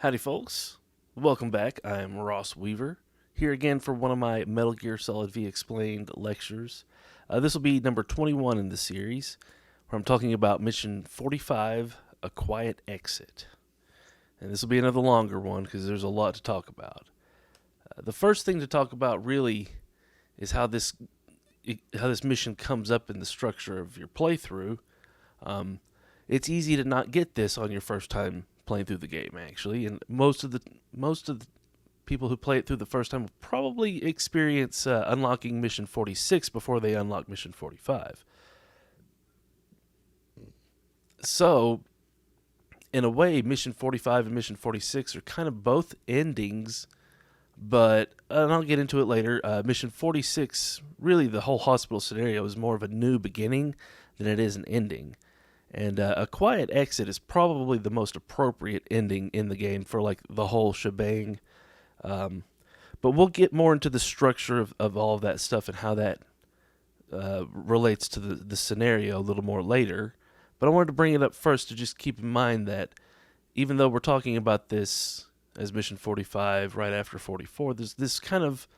Howdy, folks. Welcome back. I'm Ross Weaver, here again for one of my Metal Gear Solid V Explained lectures. This will be number 21 in the series, where I'm talking about Mission 45, A Quiet Exit. And this will be another longer one because there's a lot to talk about. The first thing to talk about really is how this mission comes up in the structure of your playthrough. It's easy to not get this on your first time playing through the game, actually, and most of the people who play it through the first time will probably experience unlocking Mission 46 before they unlock Mission 45. So, in a way, Mission 45 and Mission 46 are kind of both endings, but and I'll get into it later. Mission 46, really, the whole hospital scenario is more of a new beginning than it is an ending. And A Quiet Exit is probably the most appropriate ending in the game for like the whole shebang. But we'll get more into the structure of all of that stuff and how that relates to the scenario a little more later. But I wanted to bring it up first to just keep in mind that even though we're talking about this as Mission 45 right after 44, there's this kind of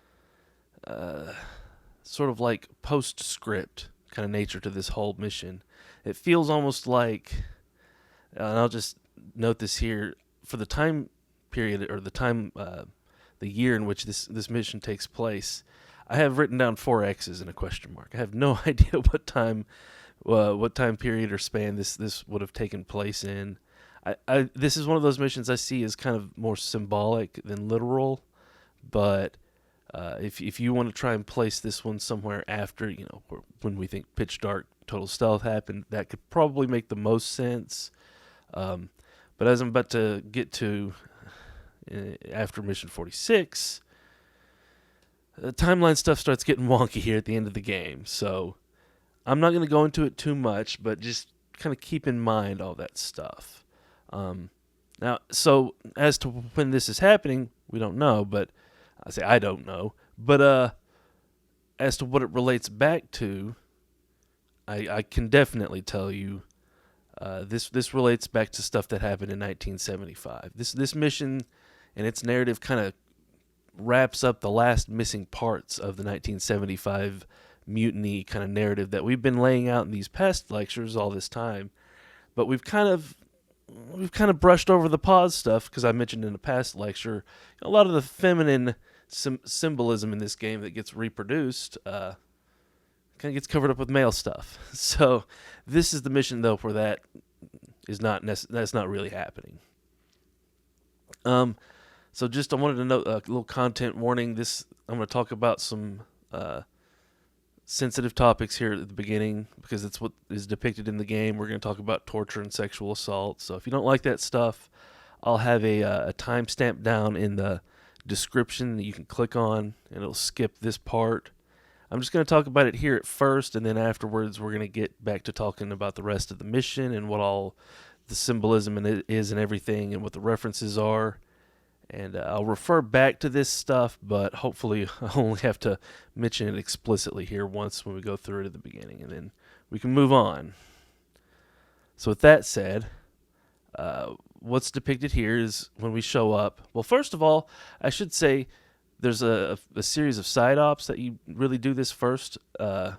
sort of like postscript kind of nature to this whole mission. It feels almost like, and I'll just note this here, for the time period or the year in which this mission takes place, I have written down 4 X's and a question mark. I have no idea what time period or span this would have taken place in. This is one of those missions I see as kind of more symbolic than literal, but if you want to try and place this one somewhere after, when we think Pitch Dark Total Stealth happened, that could probably make the most sense. But as I'm about to get to after Mission 46, the timeline stuff starts getting wonky here at the end of the game. So I'm not going to go into it too much, but just kind of keep in mind all that stuff. Now, so as to when this is happening, we don't know, but I don't know. But as to what it relates back to, I can definitely tell you this relates back to stuff that happened in 1975. This mission and its narrative kind of wraps up the last missing parts of the 1975 mutiny kind of narrative that we've been laying out in these past lectures all this time. But we've kind of brushed over the pause stuff because I mentioned in a past lecture a lot of the feminine symbolism in this game that gets reproduced kind of gets covered up with male stuff. So this is the mission though where that is that's not really happening. So just I wanted to note a little content warning. I'm going to talk about some sensitive topics here at the beginning because it's what is depicted in the game. We're going to talk about torture and sexual assault. So if you don't like that stuff, I'll have a timestamp down in the description that you can click on, and it'll skip this part. I'm just going to talk about it here at first, and then afterwards we're going to get back to talking about the rest of the mission and what all the symbolism in it is and everything and what the references are. And I'll refer back to this stuff, but hopefully I'll only have to mention it explicitly here once when we go through it at the beginning, and then we can move on. So with that said, what's depicted here is when we show up. Well, first of all, I should say there's a series of side ops that you really do this first, or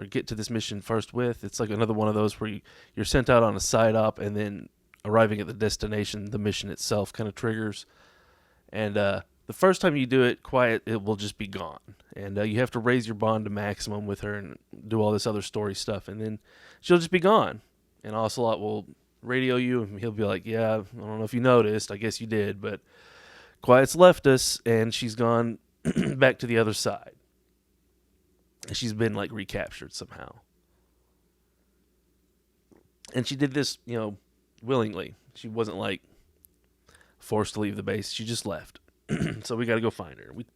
get to this mission first with. It's like another one of those where you're sent out on a side op, and then arriving at the destination, the mission itself kind of triggers. And the first time you do it, it will just be gone. And you have to raise your bond to maximum with her and do all this other story stuff, and then she'll just be gone. And Ocelot will radio you, and he'll be like, yeah, I don't know if you noticed, I guess you did, but Quiet's left us, and she's gone back to the other side. She's been, like, recaptured somehow. And she did this, willingly. She wasn't, like, forced to leave the base. She just left. So we got to go find her. We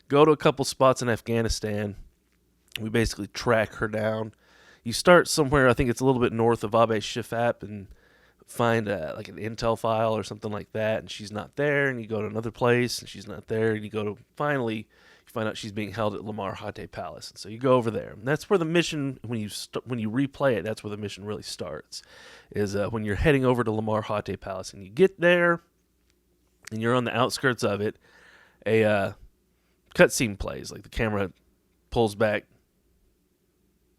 go to a couple spots in Afghanistan. We basically track her down. You start somewhere, I think it's a little bit north of Abe Shifap, and find like an intel file or something like that, and she's not there, and you go to another place, and she's not there, and finally you find out she's being held at Lamar Khaate Palace, and so you go over there. And that's where the mission, when you replay it, that's where the mission really starts, is when you're heading over to Lamar Khaate Palace, and you get there, and you're on the outskirts of it, a cutscene plays. Like the camera pulls back,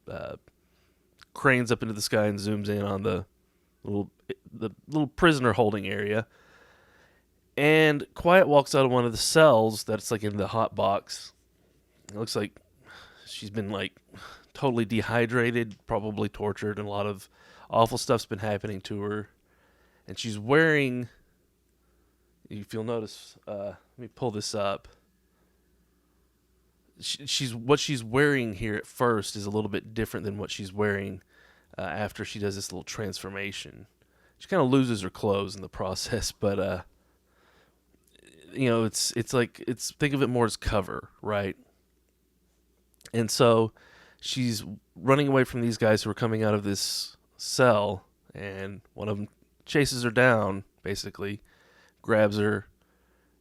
uh, cranes up into the sky, and zooms in on the little prisoner holding area. And Quiet walks out of one of the cells that's like in the hot box. It looks like she's been like totally dehydrated, probably tortured, and a lot of awful stuff's been happening to her. And she's wearing, if you'll notice, let me pull this up. What she's wearing here at first is a little bit different than what she's wearing after she does this little transformation. She kind of loses her clothes in the process, but it's like think of it more as cover, right? And so she's running away from these guys who are coming out of this cell, and one of them chases her down, basically, grabs her,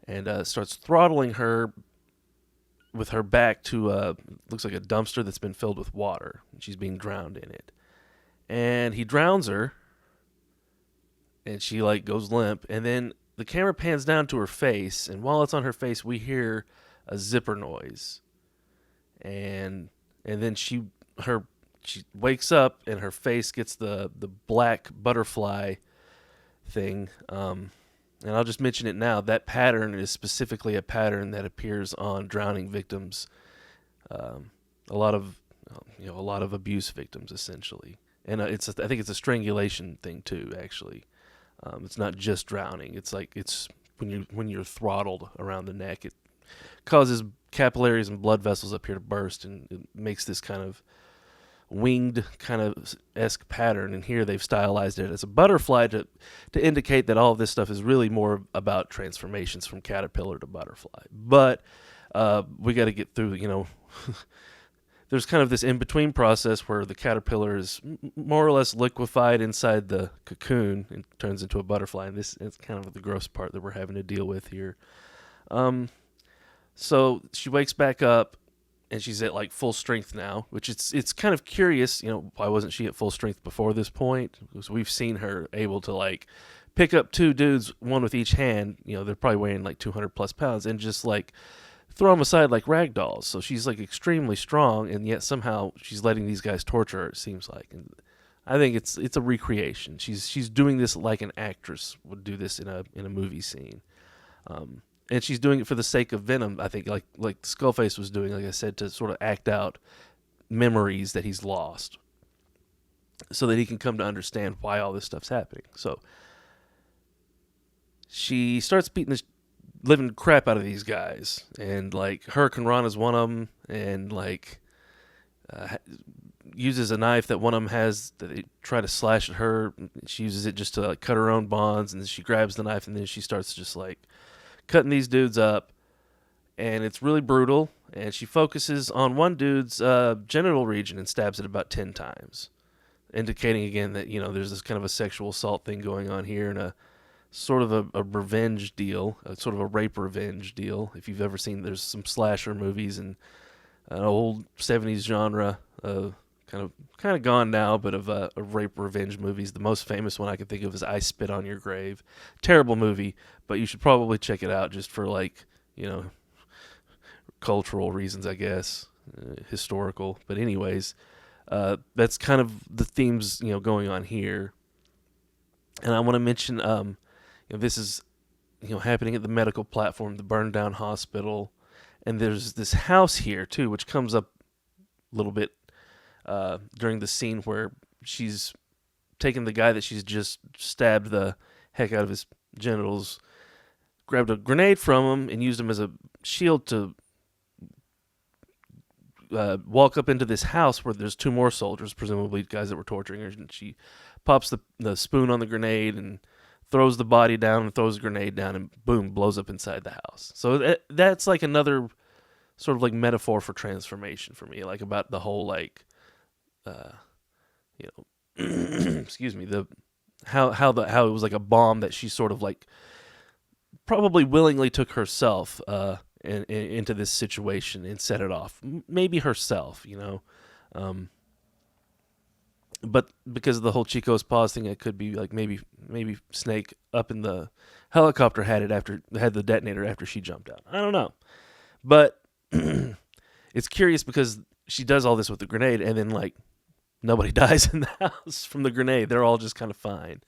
and starts throttling her with her back to looks like a dumpster that's been filled with water. And she's being drowned in it. And he drowns her, and she like goes limp. And then the camera pans down to her face, and while it's on her face, we hear a zipper noise. And then she wakes up, and her face gets the black butterfly thing. And I'll just mention it now. That pattern is specifically a pattern that appears on drowning victims. A lot of abuse victims, essentially. And I think it's a strangulation thing too. Actually, it's not just drowning. It's like when you're throttled around the neck. It causes capillaries and blood vessels up here to burst, and it makes this kind of winged kind of esque pattern. And here they've stylized it as a butterfly to indicate that all of this stuff is really more about transformations from caterpillar to butterfly. But we got to get through, there's kind of this in-between process where the caterpillar is more or less liquefied inside the cocoon and turns into a butterfly. And this is kind of the gross part that we're having to deal with here. So she wakes back up, and she's at like full strength now, which it's kind of curious, why wasn't she at full strength before this point? Because we've seen her able to like pick up two dudes, one with each hand, they're probably weighing like 200 plus pounds, and just like throw them aside like rag dolls. So she's like extremely strong, and yet somehow she's letting these guys torture her, it seems like. And I think it's a recreation. She's doing this like an actress would do this in a movie scene. And she's doing it for the sake of Venom, I think, like Skullface was doing, like I said, to sort of act out memories that he's lost so that he can come to understand why all this stuff's happening. So she starts beating the living crap out of these guys, and like Hurricane Rana's one of them, and like uses a knife that one of them has that they try to slash at her. She uses it just to like cut her own bonds, and then she grabs the knife, and then she starts just like cutting these dudes up, and it's really brutal. And she focuses on one dude's genital region and stabs it about 10 times, indicating again that there's this kind of a sexual assault thing going on here, and a sort of a revenge deal, sort of a rape revenge deal. If you've ever seen, there's some slasher movies and an old 70s genre, kind of gone now, but of rape revenge movies. The most famous one I can think of is I Spit on Your Grave. Terrible movie, but you should probably check it out just for like, cultural reasons, I guess, historical. But anyways, that's kind of the themes, going on here. And I want to mention, this is, happening at the medical platform, the burned down hospital. And there's this house here too, which comes up a little bit during the scene where she's taken the guy that she's just stabbed the heck out of his genitals, grabbed a grenade from him, and used him as a shield to walk up into this house where there's two more soldiers, presumably guys that were torturing her. And she pops the spoon on the grenade and throws the body down and throws the grenade down, and boom, blows up inside the house. So that's like another sort of like metaphor for transformation for me, like about the whole like, excuse me, how it was like a bomb that she sort of like probably willingly took herself into this situation and set it off. Maybe herself, But because of the whole Chico's paws thing, it could be like maybe Snake up in the helicopter had the detonator after she jumped out. I don't know, but it's curious because she does all this with the grenade, and then like nobody dies in the house from the grenade. They're all just kind of fine.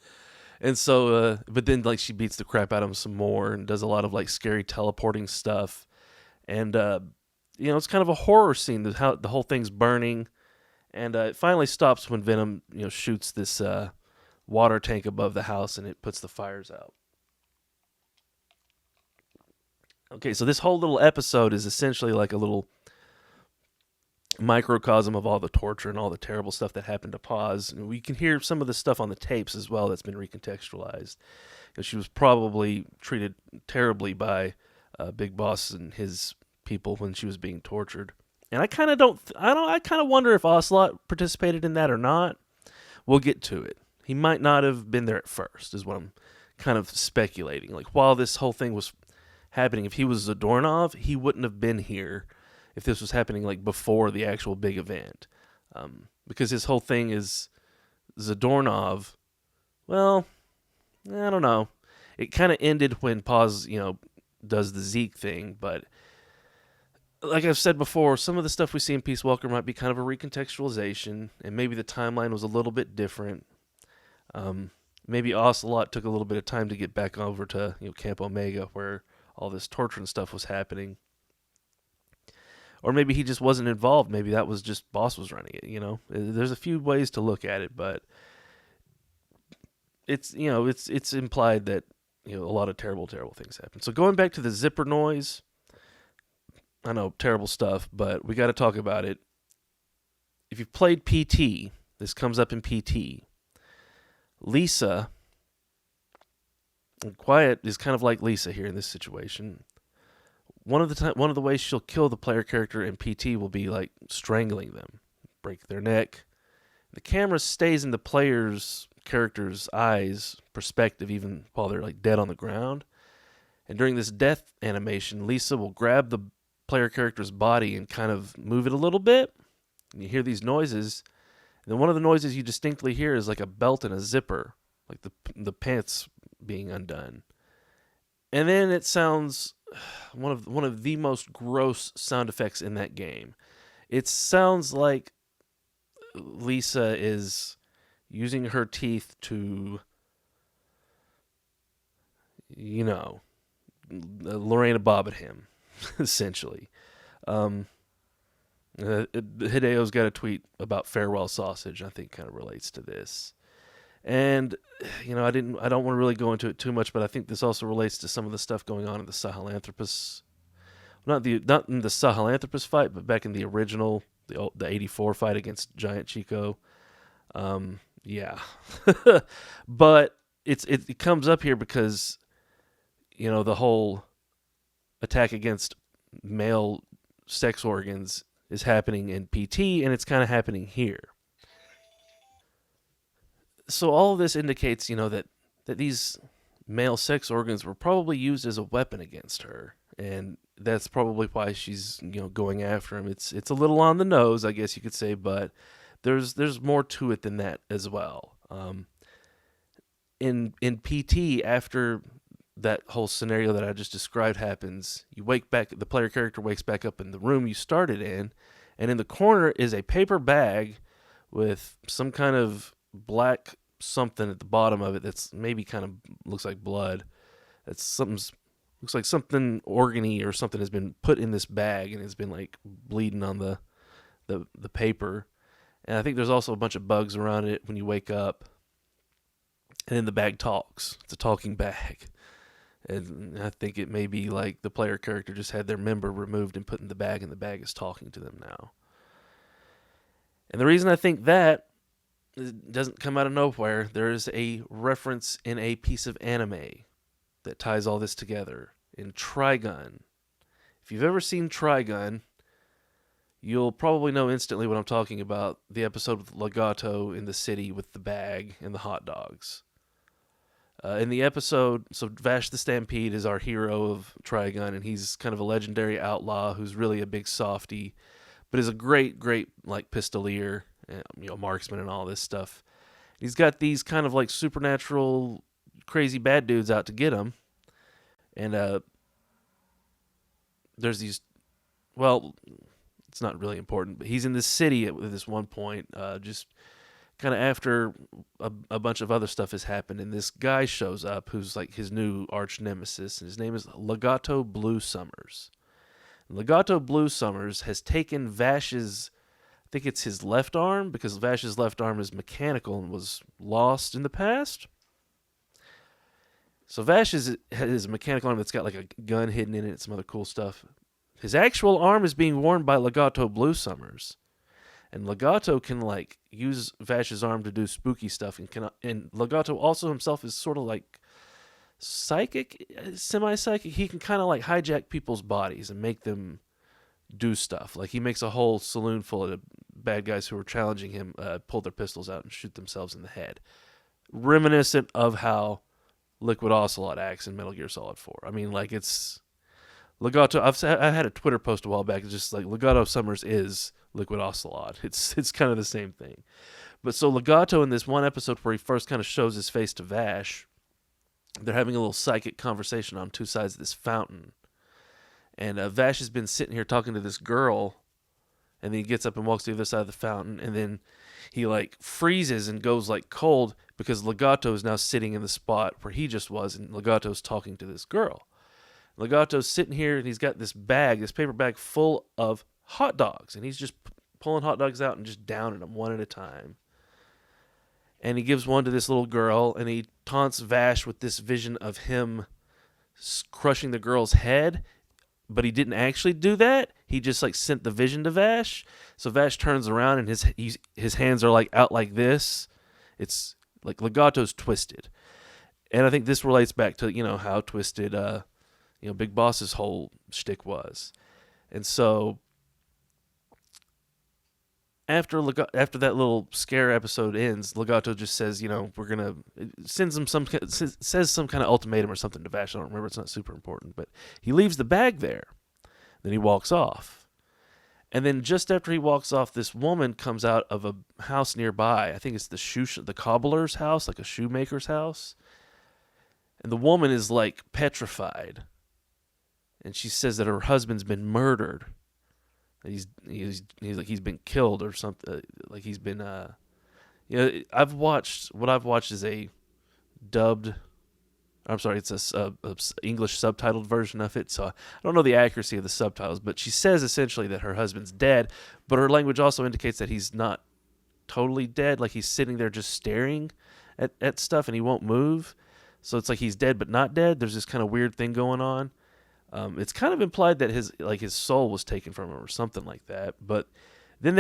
And so, but then like she beats the crap out of him some more and does a lot of like scary teleporting stuff. And it's kind of a horror scene. How the whole thing's burning, and it finally stops when Venom shoots this water tank above the house, and it puts the fires out. Okay, so this whole little episode is essentially like a little microcosm of all the torture and all the terrible stuff that happened to Paz. And we can hear some of the stuff on the tapes as well that's been recontextualized. She was probably treated terribly by Big Boss and his people when she was being tortured. And I kind of wonder if Ocelot participated in that or not. We'll get to it. He might not have been there at first, is what I'm kind of speculating. Like, while this whole thing was happening, if he was Zadornov, he wouldn't have been here if this was happening like before the actual big event. Because his whole thing is Zadornov, well, I don't know. It kind of ended when Paz, does the Zeke thing, but like I've said before, some of the stuff we see in Peace Walker might be kind of a recontextualization, and maybe the timeline was a little bit different. Maybe Ocelot took a little bit of time to get back over to Camp Omega, where all this torture and stuff was happening. Or maybe he just wasn't involved. Maybe that was just Boss was running it. There's a few ways to look at it, but it's implied that a lot of terrible things happen. So going back to the zipper noise, I know, terrible stuff, but we got to talk about it. If you've played PT, this comes up in PT. Lisa, and Quiet is kind of like Lisa here in this situation. One of the ways she'll kill the player character in PT will be like strangling them, break their neck. The camera stays in the player's character's eyes perspective even while they're like dead on the ground. And during this death animation, Lisa will grab the player character's body and kind of move it a little bit. And you hear these noises. And then one of the noises you distinctly hear is like a belt and a zipper, like the pants being undone. And then it sounds one of the most gross sound effects in that game. It sounds like Lisa is using her teeth to, Lorena Bobbitt him, essentially. Hideo's got a tweet about farewell sausage, I think kind of relates to this. And I don't want to really go into it too much, but I think this also relates to some of the stuff going on in the Sahelanthropus. Not in the Sahelanthropus fight, but back in the original, the 84 fight against Giant Chico. Yeah. But it comes up here because the whole attack against male sex organs is happening in PT, and it's kind of happening here. So all of this indicates, that these male sex organs were probably used as a weapon against her, and that's probably why she's, going after him. It's a little on the nose, I guess you could say, but there's more to it than that as well. In PT, after that whole scenario that I just described happens, the player character wakes back up in the room you started in, and in the corner is a paper bag with some kind of black something at the bottom of it that's maybe kind of looks like blood. Looks like something organy or something has been put in this bag and has been like bleeding on the paper. And I think there's also a bunch of bugs around it when you wake up. And then the bag talks. It's a talking bag. And I think it may be like the player character just had their member removed and put in the bag, and the bag is talking to them now. And the reason I think that doesn't come out of nowhere, there is a reference in a piece of anime that ties all this together in Trigun. If you've ever seen Trigun, you'll probably know instantly what I'm talking about. The episode with Legato in the city with the bag and the hot dogs. In the episode, so Vash the Stampede is our hero of Trigun, and he's kind of a legendary outlaw who's really a big softy, but is a great like pistolier marksman and all this stuff. He's got these kind of like supernatural, crazy bad dudes out to get him, and there's these. Well, it's not really important, but he's in this city at this one point, just kind of after a bunch of other stuff has happened, and this guy shows up who's like his new arch nemesis, and his name is Legato Blue Summers. Legato Blue Summers has taken Vash's, I think it's his left arm, because Vash's left arm is mechanical and was lost in the past. So Vash has a mechanical arm that's got like a gun hidden in it and some other cool stuff. His actual arm is being worn by Legato Blue Summers. And Legato can like use Vash's arm to do spooky stuff, and Legato also himself is sort of like psychic, semi-psychic. He can kind of like hijack people's bodies and make them do stuff. Like he makes a whole saloon full of bad guys who are challenging him pull their pistols out and shoot themselves in the head. Reminiscent of how Liquid Ocelot acts in Metal Gear Solid 4. I mean, like it's Legato. I had a Twitter post a while back. It's just like Legato Summers is Liquid Ocelot. It's kind of the same thing. But so Legato in this one episode where he first kind of shows his face to Vash, they're having a little psychic conversation on two sides of this fountain. And Vash has been sitting here talking to this girl, and then he gets up and walks to the other side of the fountain, and then he like freezes and goes like cold because Legato is now sitting in the spot where he just was, and Legato's talking to this girl. Legato's sitting here, and he's got this bag, this paper bag full of hot dogs, and he's just pulling hot dogs out and just downing them one at a time. And he gives one to this little girl, and he taunts Vash with this vision of him crushing the girl's head, but he didn't actually do that. He just like sent the vision to Vash. So Vash turns around, and his hands are like out like this. It's like Legato's twisted. And I think this relates back to, how twisted Big Boss's whole shtick was. And so after that little scare episode ends, Legato just says, we're gonna says some kind of ultimatum or something to Vash. I don't remember. It's not super important, but he leaves the bag there. Then he walks off, and then just after he walks off, this woman comes out of a house nearby. I think it's the cobbler's house, like a shoemaker's house, and the woman is like petrified, and she says that her husband's been murdered. He's been killed or something. Like he's been I've watched is a dubbed. I'm sorry, it's a English subtitled version of it. So I don't know the accuracy of the subtitles, but she says essentially that her husband's dead, but her language also indicates that he's not totally dead. Like he's sitting there just staring at stuff and he won't move. So it's like he's dead but not dead. There's this kind of weird thing going on. It's kind of implied that his soul was taken from him or something like that. But then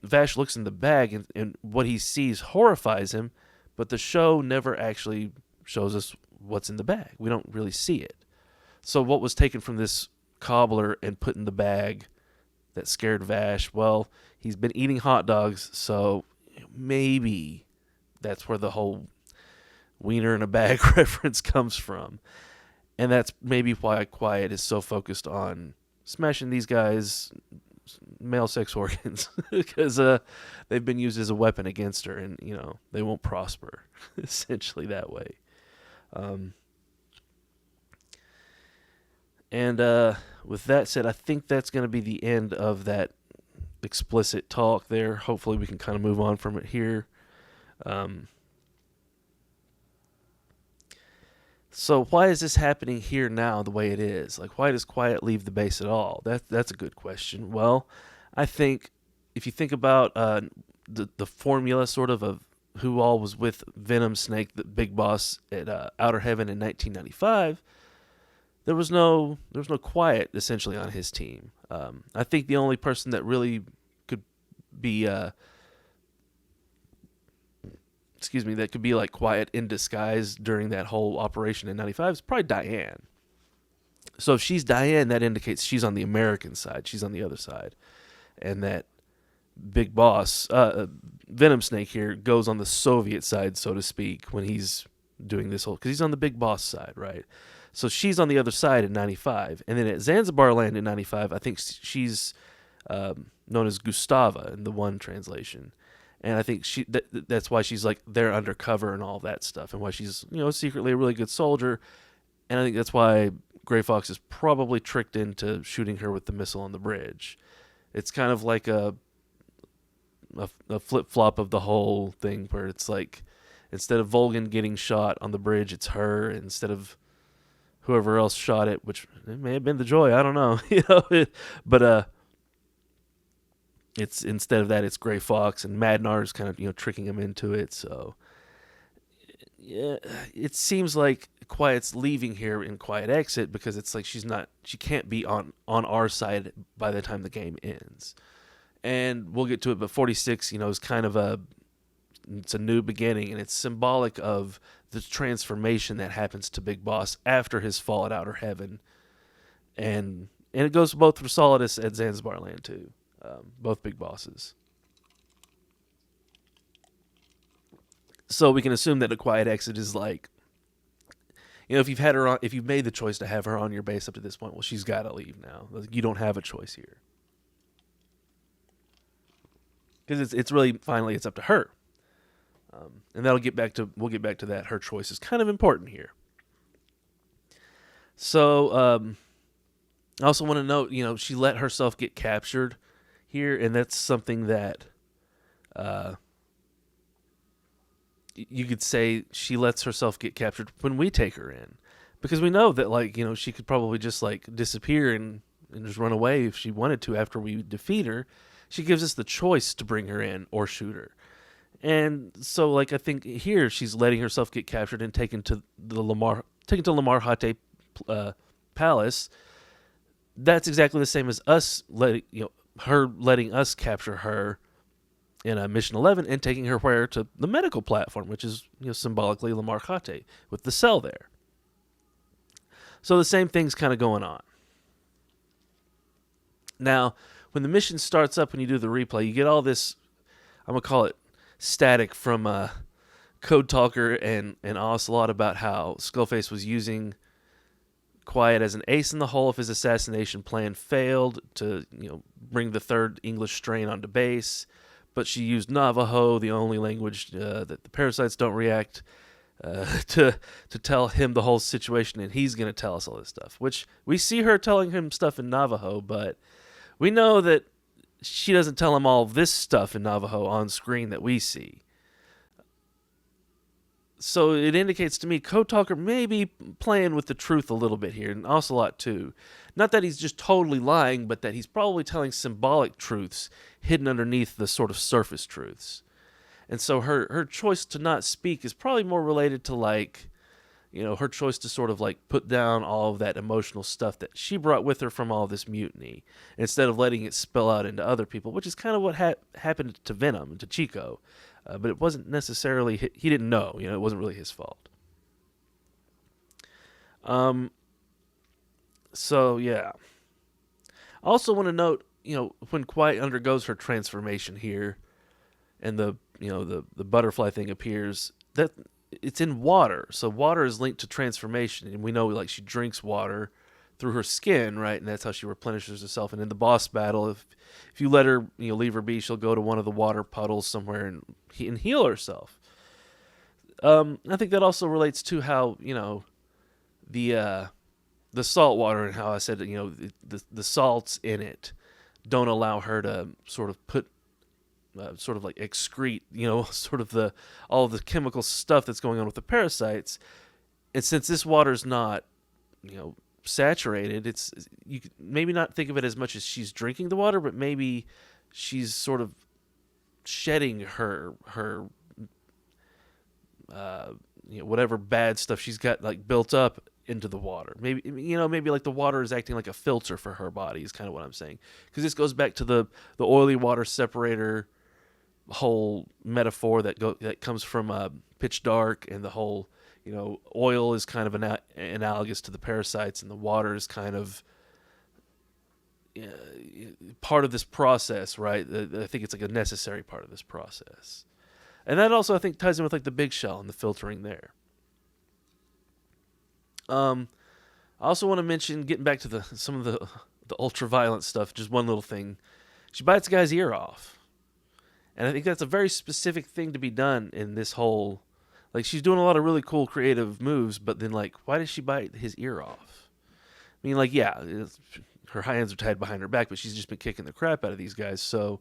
Vash looks in the bag, and what he sees horrifies him. But the show never actually shows us what's in the bag. We don't really see it. So what was taken from this cobbler and put in the bag that scared Vash? Well, he's been eating hot dogs, so maybe that's where the whole wiener in a bag reference comes from. And that's maybe why Quiet is so focused on smashing these guys' male sex organs, because they've been used as a weapon against her, and they won't prosper, essentially that way. And with that said, I think that's going to be the end of that explicit talk there. Hopefully we can kind of move on from it here. So why is this happening here now the way it is? Like, why does Quiet leave the base at all? That's a good question. Well, I think if you think about the formula sort of who all was with Venom, Snake, the big boss at Outer Heaven in 1995, there was no Quiet essentially on his team. I think the only person that really could be that could be like Quiet in disguise during that whole operation in 95 is probably Diane. So if she's Diane, that indicates she's on the American side. She's on the other side. And that big boss, Venom Snake here, goes on the Soviet side, so to speak, when he's doing this whole... Because he's on the big boss side, right? So she's on the other side in 95. And then at Zanzibar Land in 95, I think she's... known as Gustava in the one translation. And I think that's why she's like there undercover and all that stuff, and why she's secretly a really good soldier. And I think that's why Gray Fox is probably tricked into shooting her with the missile on the bridge. It's kind of like a flip flop of the whole thing, where it's like instead of Volgan getting shot on the bridge, it's her. Instead of whoever else shot it, which it may have been the Joy, I don't know, but it's instead of that, it's Gray Fox, and Madnar's kind of tricking him into it. So yeah, it seems like Quiet's leaving here in Quiet Exit because it's like she can't be on our side by the time the game ends. And we'll get to it, but 46, is kind of it's a new beginning, and it's symbolic of the transformation that happens to Big Boss after his fall at Outer Heaven. And it goes both for Solidus and Zanzibar Land too. Both big bosses. So we can assume that a Quiet Exit is like, if you've had her on, if you've made the choice to have her on your base up to this point, well, she's got to leave now. You don't have a choice here, because it's really finally it's up to her, and we'll get back to that. Her choice is kind of important here. So I also want to note, she let herself get captured here, and that's something that you could say she lets herself get captured when we take her in, because we know that she could probably just disappear and just run away if she wanted to after we defeat her. She gives us the choice to bring her in or shoot her. And so I think here she's letting herself get captured and taken to Lamar Khaate Palace. That's exactly the same as us letting us capture her in Mission 11 and taking her to the medical platform, which is symbolically Lamar Khaate with the cell there. So the same thing's kind of going on. Now, when the mission starts up and you do the replay, you get all this, I'm going to call it static from Code Talker and Ocelot about how Skullface was using Quiet as an ace in the hole if his assassination plan failed to bring the third English strain onto base. But she used Navajo, the only language that the parasites don't react, to tell him the whole situation, and he's going to tell us all this stuff. Which we see her telling him stuff in Navajo, but we know that she doesn't tell him all this stuff in Navajo on screen that we see. So it indicates to me Code Talker may be playing with the truth a little bit here, and Ocelot too. Not that he's just totally lying, but that he's probably telling symbolic truths hidden underneath the sort of surface truths. And so her choice to not speak is probably more related to her choice to sort of put down all of that emotional stuff that she brought with her from all this mutiny, instead of letting it spill out into other people, which is kind of what happened to Venom and to Chico. But it wasn't necessarily, he didn't know, it wasn't really his fault. So yeah. I also want to note, when Quiet undergoes her transformation here, and the butterfly thing appears, that it's in water. So water is linked to transformation, and we know she drinks water through her skin, right? And that's how she replenishes herself. And in the boss battle, if you let her, leave her be, she'll go to one of the water puddles somewhere and heal herself. I think that also relates to how the salt water, and how I said the salts in it don't allow her to sort of put excrete sort of all the chemical stuff that's going on with the parasites. And since this water's not saturated, it's, you could maybe not think of it as much as she's drinking the water, but maybe she's sort of shedding her whatever bad stuff she's got built up into the water. Maybe the water is acting like a filter for her body is kind of what I'm saying, because this goes back to the oily water separator whole metaphor that comes from Pitch Dark, and the whole oil is kind of analogous to the parasites, and the water is kind of part of this process, right? I think it's a necessary part of this process. And that also, I think, ties in with the big shell and the filtering there. I also want to mention, getting back to some of the ultra-violent stuff, just one little thing. She bites the guy's ear off. And I think that's a very specific thing to be done in this whole... Like, she's doing a lot of really cool creative moves, but then, like, why does she bite his ear off? I mean, like, yeah, her hands are tied behind her back, but she's just been kicking the crap out of these guys. So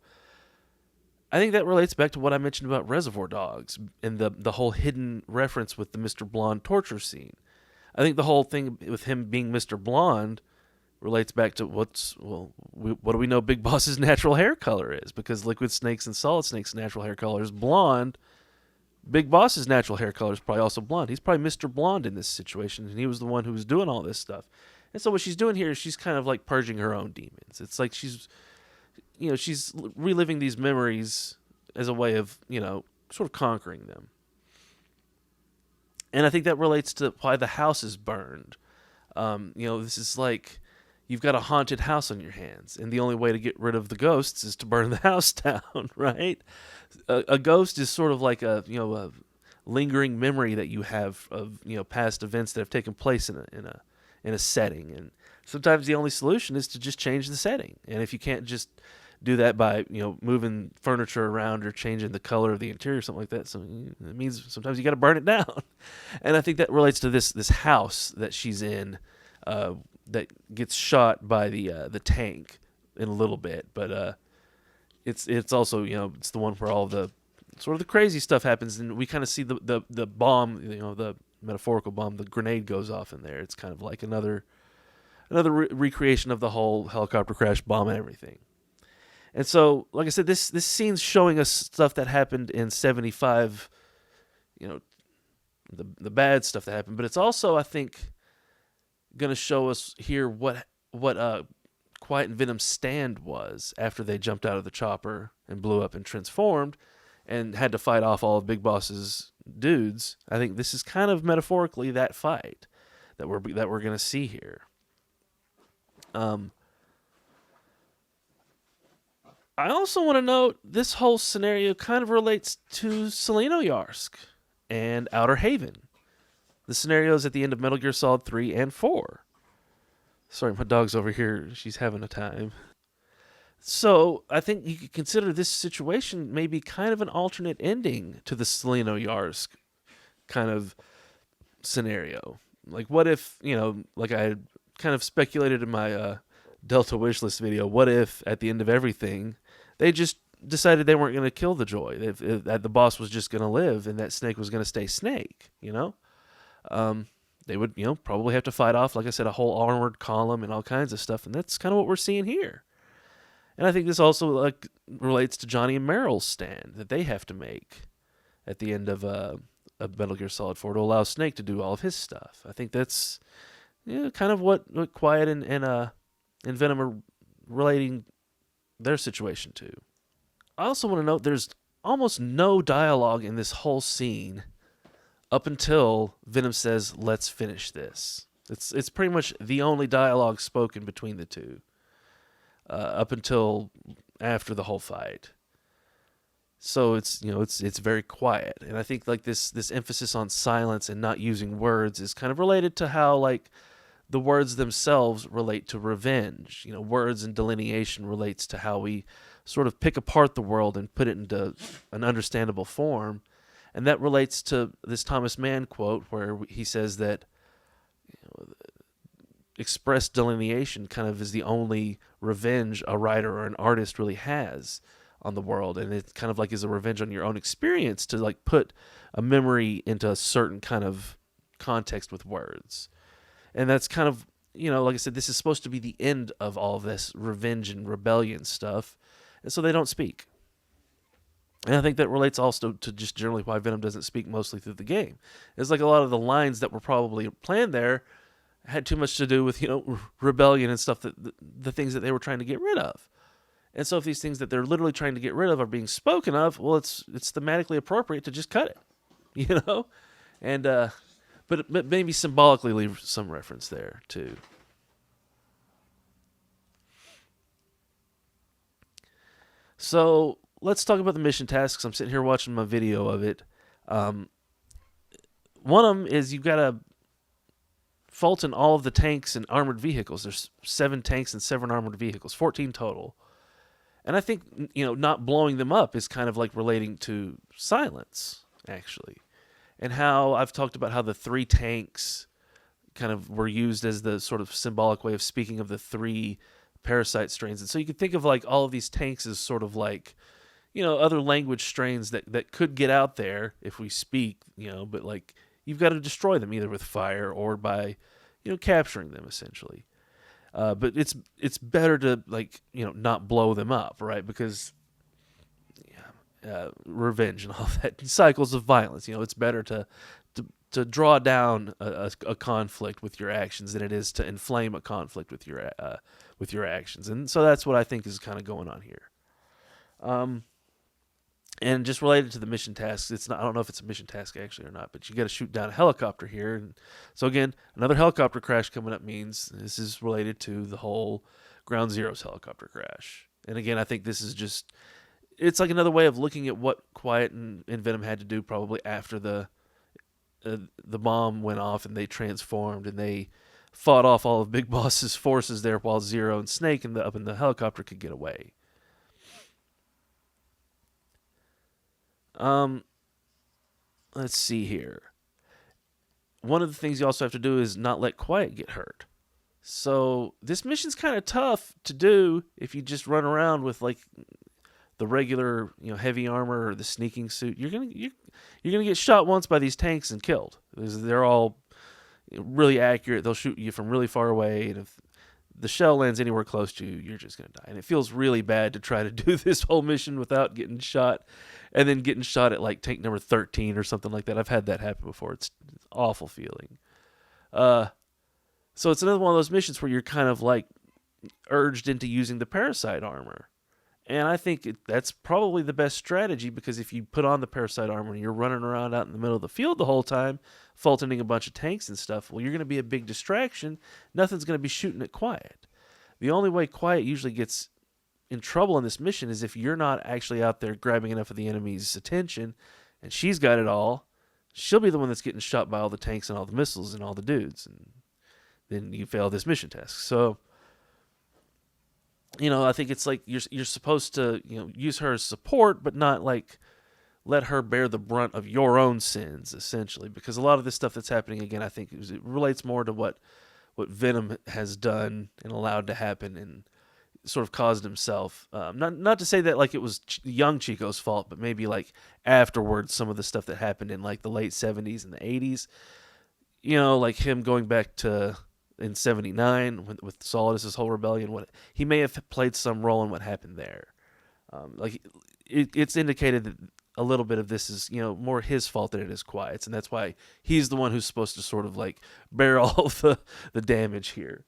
I think that relates back to what I mentioned about Reservoir Dogs and the whole hidden reference with the Mr. Blonde torture scene. I think the whole thing with him being Mr. Blonde relates back to what do we know Big Boss's natural hair color is? Because Liquid Snake's and Solid Snake's natural hair color is blonde. Big Boss's natural hair color is probably also blonde. He's probably Mr. Blonde in this situation, and he was the one who was doing all this stuff. And so what she's doing here is she's kind of like purging her own demons. It's like she's reliving these memories as a way of, sort of conquering them. And I think that relates to why the house is burned. This is like you've got a haunted house on your hands, and the only way to get rid of the ghosts is to burn the house down, right? A ghost is sort of like a lingering memory that you have of past events that have taken place in a setting, and sometimes the only solution is to just change the setting. And if you can't just do that by moving furniture around or changing the color of the interior or something like that, so it means sometimes you got to burn it down. And I think that relates to this house that she's in, that gets shot by the tank in a little bit, but it's also it's the one where all the sort of the crazy stuff happens, and we kind of see the bomb, the metaphorical bomb, the grenade goes off in there. It's kind of like another recreation of the whole helicopter crash bomb and everything. And so, like I said, this scene's showing us stuff that happened in 75, the bad stuff that happened, but it's also, I think, going to show us here what Quiet and Venom's stand was after they jumped out of the chopper and blew up and transformed and had to fight off all of Big Boss's dudes. I think this is kind of metaphorically that fight that we're going to see here. I also want to note this whole scenario kind of relates to Selenoyarsk and Outer Haven. The scenarios at the end of Metal Gear Solid 3 and 4. Sorry, my dog's over here. She's having a time. So I think you could consider this situation maybe kind of an alternate ending to the Selenoyarsk kind of scenario. Like, what if, like I kind of speculated in my Delta Wishlist video, what if at the end of everything, they just decided they weren't going to kill the Joy, that the boss was just going to live and that Snake was going to stay Snake, They would, probably have to fight off, like I said, a whole armored column and all kinds of stuff, and that's kind of what we're seeing here. And I think this also relates to Johnny and Meryl's stand that they have to make at the end of Metal Gear Solid 4 to allow Snake to do all of his stuff. I think that's kind of what Quiet and Venom are relating their situation to. I also want to note there's almost no dialogue in this whole scene up until Venom says, "Let's finish this." It's pretty much the only dialogue spoken between the two up until after the whole fight. So it's very quiet, and I think like this emphasis on silence and not using words is kind of related to how like the words themselves relate to revenge. Words and delineation relates to how we sort of pick apart the world and put it into an understandable form. And that relates to this Thomas Mann quote where he says that express delineation kind of is the only revenge a writer or an artist really has on the world. And it kind of like is a revenge on your own experience to like put a memory into a certain kind of context with words. And that's kind of, like I said, this is supposed to be the end of all of this revenge and rebellion stuff. And so they don't speak. And I think that relates also to just generally why Venom doesn't speak mostly through the game. It's like a lot of the lines that were probably planned there had too much to do with, rebellion and stuff, that the things that they were trying to get rid of. And so if these things that they're literally trying to get rid of are being spoken of, well, it's thematically appropriate to just cut it, And, but maybe symbolically leave some reference there, too. So let's talk about the mission tasks. I'm sitting here watching my video of it. One of them is you've got to Fulton all of the tanks and armored vehicles. There's 7 tanks and 7 armored vehicles, 14 total. And I think, not blowing them up is kind of like relating to silence, actually. And how I've talked about how the three tanks kind of were used as the sort of symbolic way of speaking of the three parasite strains. And so you could think of like all of these tanks as sort of like, other language strains that could get out there if we speak, but like you've got to destroy them either with fire or by, capturing them essentially. But it's better to like, not blow them up, right? Because revenge and all that cycles of violence. It's better to draw down a conflict with your actions than it is to inflame a conflict with your actions. And so that's what I think is kind of going on here. And just related to the mission tasks, I don't know if it's a mission task actually or not, but you got to shoot down a helicopter here. And so again, another helicopter crash coming up means this is related to the whole Ground Zero's helicopter crash. And again, I think this is just, it's like another way of looking at what Quiet and Venom had to do probably after the bomb went off and they transformed and they fought off all of Big Boss's forces there while Zero and Snake up in the helicopter could get away. Let's see here. One of the things you also have to do is not let Quiet get hurt. So this mission's kind of tough to do if you just run around with like the regular, heavy armor or the sneaking suit. You're gonna get shot once by these tanks and killed. They're all really accurate. They'll shoot you from really far away, and if the shell lands anywhere close to you, you're just gonna die. And it feels really bad to try to do this whole mission without getting shot, and then getting shot at like tank number 13 or something like that. I've had that happen before. It's an awful feeling. So it's another one of those missions where you're kind of like urged into using the parasite armor. And I think that's probably the best strategy, because if you put on the parasite armor and you're running around out in the middle of the field the whole time, Fultoning a bunch of tanks and stuff, well, you're going to be a big distraction. Nothing's going to be shooting at Quiet. The only way Quiet usually gets in trouble in this mission is if you're not actually out there grabbing enough of the enemy's attention, and she's got it all. She'll be the one that's getting shot by all the tanks and all the missiles and all the dudes, and then you fail this mission task. So, I think it's like you're supposed to, use her as support, but not like let her bear the brunt of your own sins, essentially. Because a lot of this stuff that's happening, again, I think it relates more to what Venom has done and allowed to happen and sort of caused himself. Not to say that like it was young Chico's fault, but maybe like afterwards, some of the stuff that happened in like the late 70s and the 80s, like him going back to in 79 with Solidus's whole rebellion, what he may have played some role in what happened there. It's indicated that a little bit of this is, more his fault than it is Quiet's, and that's why he's the one who's supposed to sort of like bear all of the damage here.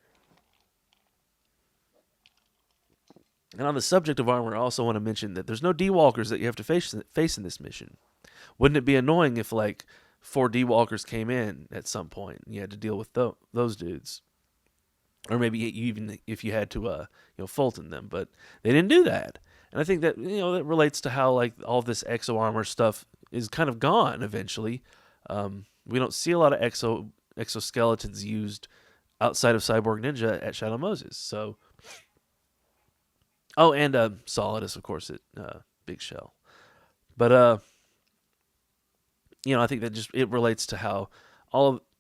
And on the subject of armor, I also want to mention that there's no D-Walkers that you have to face in this mission. Wouldn't it be annoying if like 4 D-Walkers came in at some point and you had to deal with those dudes? Or maybe even if you had to, Fulton them. But they didn't do that. And I think that, that relates to how like all this exo armor stuff is kind of gone eventually. We don't see a lot of exoskeletons used outside of Cyborg Ninja at Shadow Moses. So, and Solidus, of course, at Big Shell. But, I think that it relates to how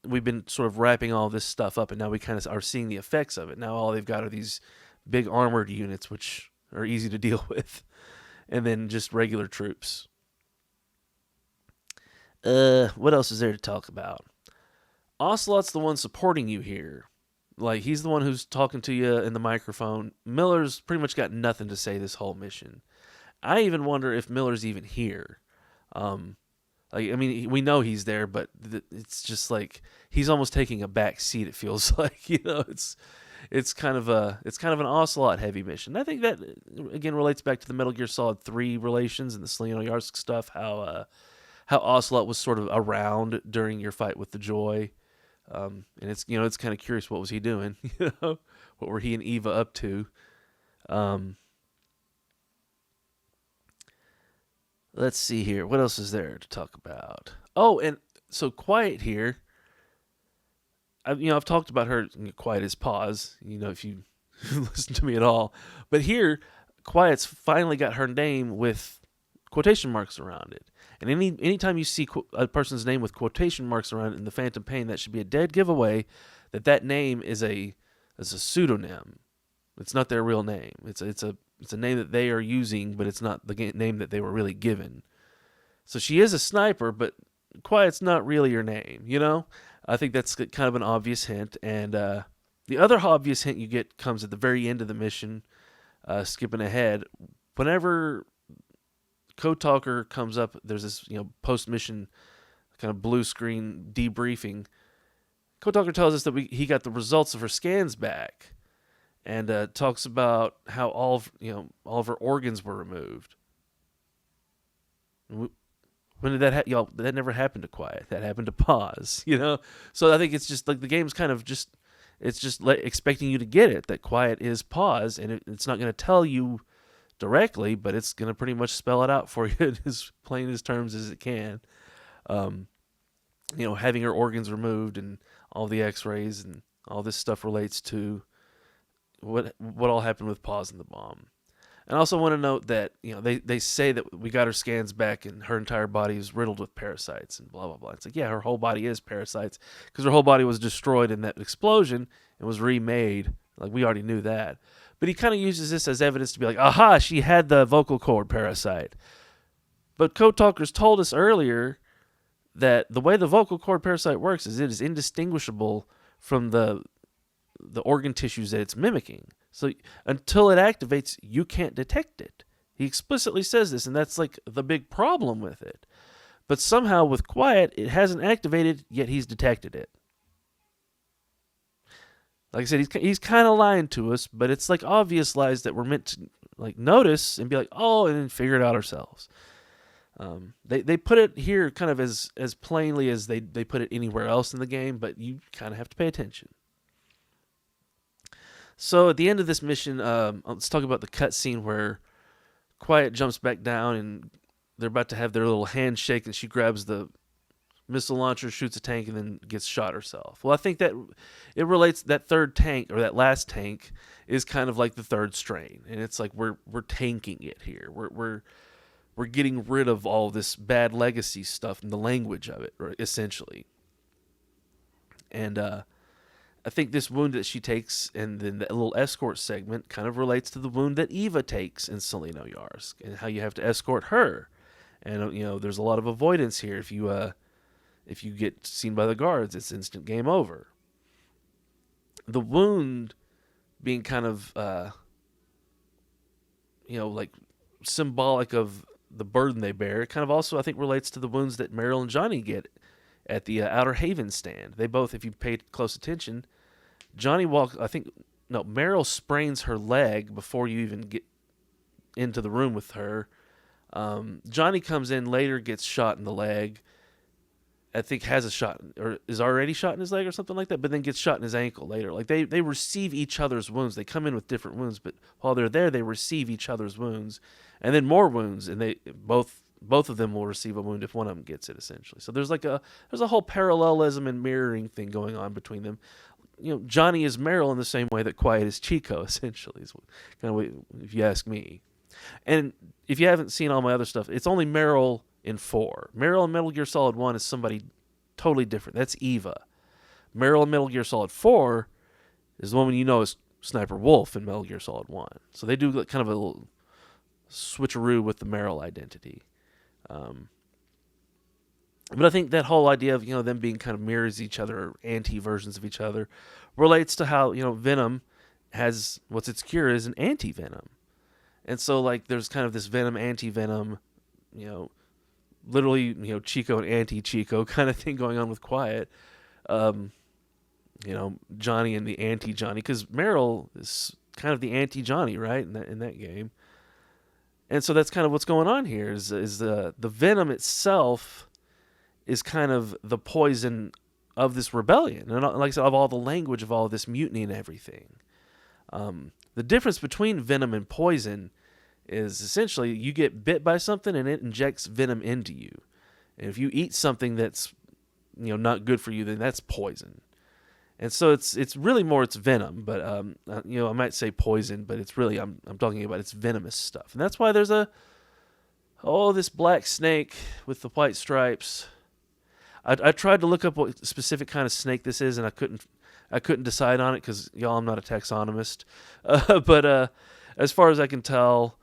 we've been sort of wrapping all this stuff up, and now we kind of are seeing the effects of it. Now all they've got are these big armored units, which are easy to deal with, and then just regular troops. What else is there to talk about? Ocelot's the one supporting you here. Like, he's the one who's talking to you in the microphone. Miller's pretty much got nothing to say this whole mission. I even wonder if Miller's even here. We know he's there, but it's just like he's almost taking a back seat. It feels like, it's kind of an Ocelot heavy mission. I think that again relates back to the Metal Gear Solid 3 relations and the Seleno Yarsk stuff. How Ocelot was sort of around during your fight with the Joy, and it's it's kind of curious, what was he doing? What were he and Eva up to? Let's see here. What else is there to talk about? Oh, and so Quiet here. I've talked about her, Quiet as Pause. If you listen to me at all, but here Quiet's finally got her name with quotation marks around it. And anytime you see a person's name with quotation marks around it in the Phantom Pain, that should be a dead giveaway that name is a pseudonym. It's not their real name. It's a name that they are using, but it's not the name that they were really given. So she is a sniper, but Quiet's not really your name, you know? I think that's kind of an obvious hint. And the other obvious hint you get comes at the very end of the mission, skipping ahead. Whenever Code Talker comes up, there's this, post-mission kind of blue screen debriefing. Code Talker tells us that he got the results of her scans back, and talks about how all of her organs were removed. When did that happen? That never happened to Quiet. That happened to Pause. So I think it's just like the game's kind of just expecting you to get it, that Quiet is Pause, and it's not going to tell you directly, but it's going to pretty much spell it out for you in as plain as terms as it can. Having her organs removed and all the X-rays and all this stuff relates to what all happened with Pause and the bomb. And I also want to note that they say that we got her scans back and her entire body is riddled with parasites and blah blah blah. It's like, yeah, her whole body is parasites because her whole body was destroyed in that explosion and was remade. Like, we already knew that. But he kind of uses this as evidence to be like, aha, she had the vocal cord parasite. But Code Talkers told us earlier that the way the vocal cord parasite works is it is indistinguishable from the organ tissues that it's mimicking. So until it activates, you can't detect it. He explicitly says this, and that's like the big problem with it. But somehow with Quiet, it hasn't activated, yet he's detected it. Like I said, he's kind of lying to us, but it's like obvious lies that we're meant to like notice and be like, oh, and then figure it out ourselves. They put it here kind of as plainly as they put it anywhere else in the game, but you kind of have to pay attention. So at the end of this mission, let's talk about the cutscene where Quiet jumps back down and they're about to have their little handshake, and she grabs the missile launcher, shoots a tank, and then gets shot herself. Well, I think that it relates, that third tank, or that last tank, is kind of like the third strain, and it's like we're tanking it here. We're getting rid of all this bad legacy stuff and the language of it, essentially. And I think this wound that she takes, and then the little escort segment, kind of relates to the wound that Eva takes in Selenoyarsk, and how you have to escort her. And there's a lot of avoidance here. If you get seen by the guards, it's instant game over. The wound being kind of like symbolic of the burden they bear, it kind of also, I think, relates to the wounds that Meryl and Johnny get at the Outer Haven stand. They both, if you paid close attention, Meryl sprains her leg before you even get into the room with her. Johnny comes in later, gets shot in the leg. I think has a shot, or is already shot in his leg or something like that, but then gets shot in his ankle later. Like they receive each other's wounds. They come in with different wounds, but while they're there, they receive each other's wounds, and then more wounds, and they both of them will receive a wound if one of them gets it, essentially. So there's a whole parallelism and mirroring thing going on between them. Johnny is Meryl in the same way that Quiet is Chico, essentially, is kind of way, if you ask me. And if you haven't seen all my other stuff, it's only Meryl in 4. Meryl in Metal Gear Solid 1 is somebody totally different. That's Eva. Meryl in Metal Gear Solid 4 is the woman as Sniper Wolf in Metal Gear Solid 1. So they do kind of a little switcheroo with the Meryl identity. But I think that whole idea of them being kind of mirrors each other, or anti-versions of each other, relates to how Venom has what's its cure is an anti-venom. And so like there's kind of this Venom anti-venom, literally Chico and anti-Chico kind of thing going on with Quiet. Johnny and the anti-Johnny, because Meryl is kind of the anti-Johnny, right, in that game. And so that's kind of what's going on here is the Venom itself is kind of the poison of this rebellion. And like I said, of all the language of all of this mutiny and everything. The difference between venom and poison is essentially you get bit by something and it injects venom into you. And if you eat something that's not good for you, then that's poison. And so it's really more it's venom, but I might say poison, but it's really I'm talking about it's venomous stuff, and that's why there's this black snake with the white stripes. I tried to look up what specific kind of snake this is, and I couldn't decide on it because y'all I'm not a taxonomist, but as far as I can tell,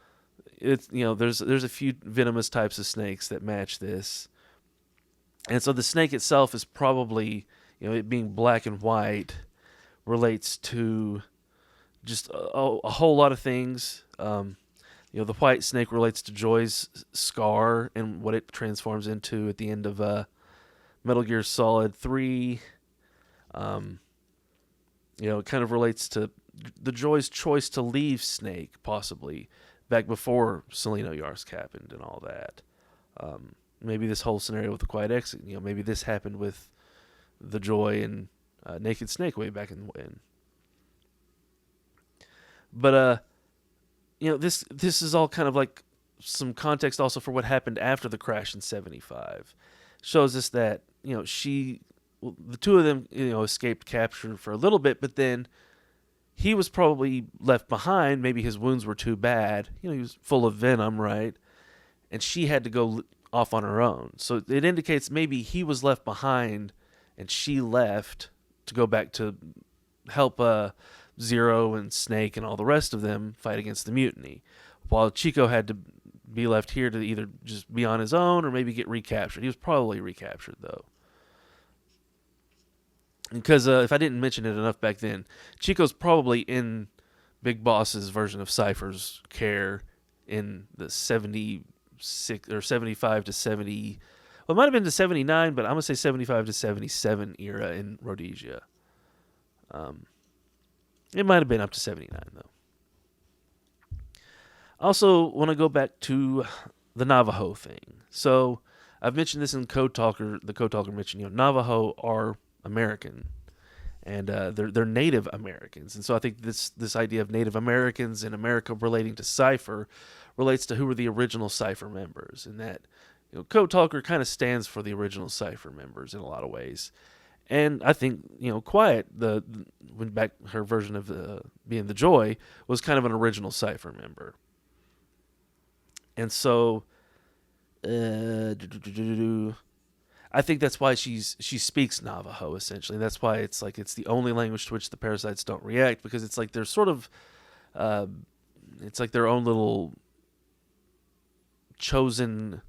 it's there's a few venomous types of snakes that match this, and so the snake itself is probably it being black and white relates to just a whole lot of things. The white snake relates to Joy's scar and what it transforms into at the end of Metal Gear Solid 3. It kind of relates to the Joy's choice to leave Snake, possibly, back before Seleno Yarsk happened and all that. Maybe this whole scenario with the Quiet Exit, maybe this happened with the Joy and Naked Snake way back in when. But this is all kind of like some context also for what happened after the crash in '75. Shows us that the two of them escaped capture for a little bit, but then he was probably left behind. Maybe his wounds were too bad. He was full of venom, right? And she had to go off on her own. So it indicates maybe he was left behind and she left to go back to help Zero and Snake and all the rest of them fight against the mutiny, while Chico had to be left here to either just be on his own or maybe get recaptured. He was probably recaptured, though. Because if I didn't mention it enough back then, Chico's probably in Big Boss's version of Cypher's care in the 76 or 75 to 70. Well, it might have been to 79, but I'm going to say 75 to 77 era in Rhodesia. It might have been up to 79, though. Also, want to go back to the Navajo thing. So, I've mentioned this in Code Talker. The Code Talker mentioned, Navajo are American, and they're Native Americans. And so I think this idea of Native Americans in America relating to Cypher relates to who were the original Cypher members, and that Code Talker kind of stands for the original Cypher members in a lot of ways. And I think Quiet, when back her version of being the Joy, was kind of an original Cypher member. And so, I think that's why she speaks Navajo, essentially. That's why it's the only language to which the parasites don't react, because it's like they're sort of, it's like their own little chosen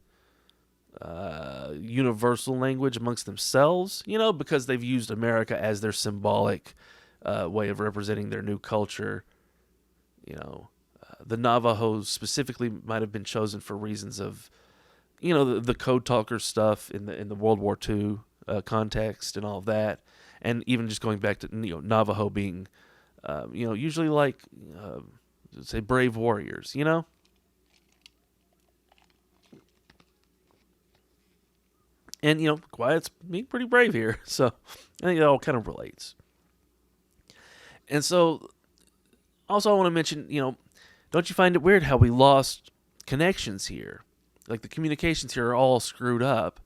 universal language amongst themselves, because they've used America as their symbolic way of representing their new culture. The Navajo specifically might have been chosen for reasons of, the Code Talker stuff in the World War II context and all of that, and even just going back to Navajo being, usually like say brave warriors, And Quiet's being pretty brave here, so I think it all kind of relates. And so, also I want to mention, don't you find it weird how we lost connections here? Like the communications here are all screwed up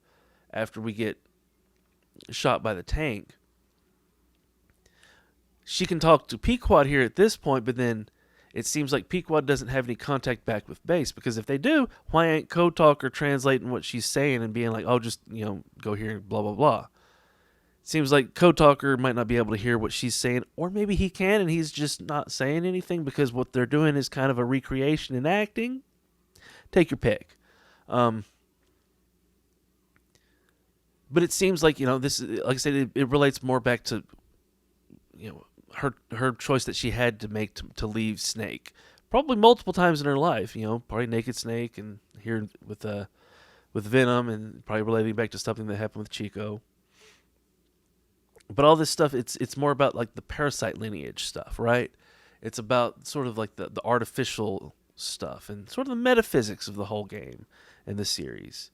after we get shot by the tank. She can talk to Pequod here at this point, but then it seems like Pequod doesn't have any contact back with base, because if they do, why ain't Code Talker translating what she's saying and being like, oh, just, go here and blah, blah, blah. It seems like Code Talker might not be able to hear what she's saying, or maybe he can and he's just not saying anything because what they're doing is kind of a recreation in acting. Take your pick. But it seems like, this, like I said, it relates more back to, her choice that she had to make to leave Snake, probably multiple times in her life. Probably Naked Snake, and here with Venom, and probably relating back to something that happened with Chico. But all this stuff, it's more about like the parasite lineage stuff, right? It's about sort of like the artificial stuff and sort of the metaphysics of the whole game and the series.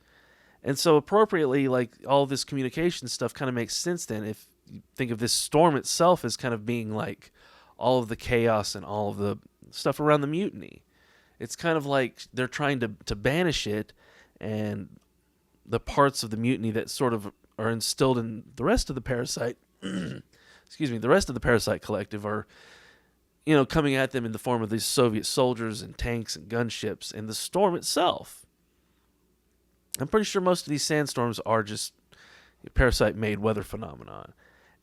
And so appropriately, like all this communication stuff kind of makes sense then if you think of this storm itself as kind of being like all of the chaos and all of the stuff around the mutiny. It's kind of like they're trying to banish it, and the parts of the mutiny that sort of are instilled in the rest of the parasite the rest of the Parasite Collective are, coming at them in the form of these Soviet soldiers and tanks and gunships, and the storm itself. I'm pretty sure most of these sandstorms are just Parasite-made weather phenomenon.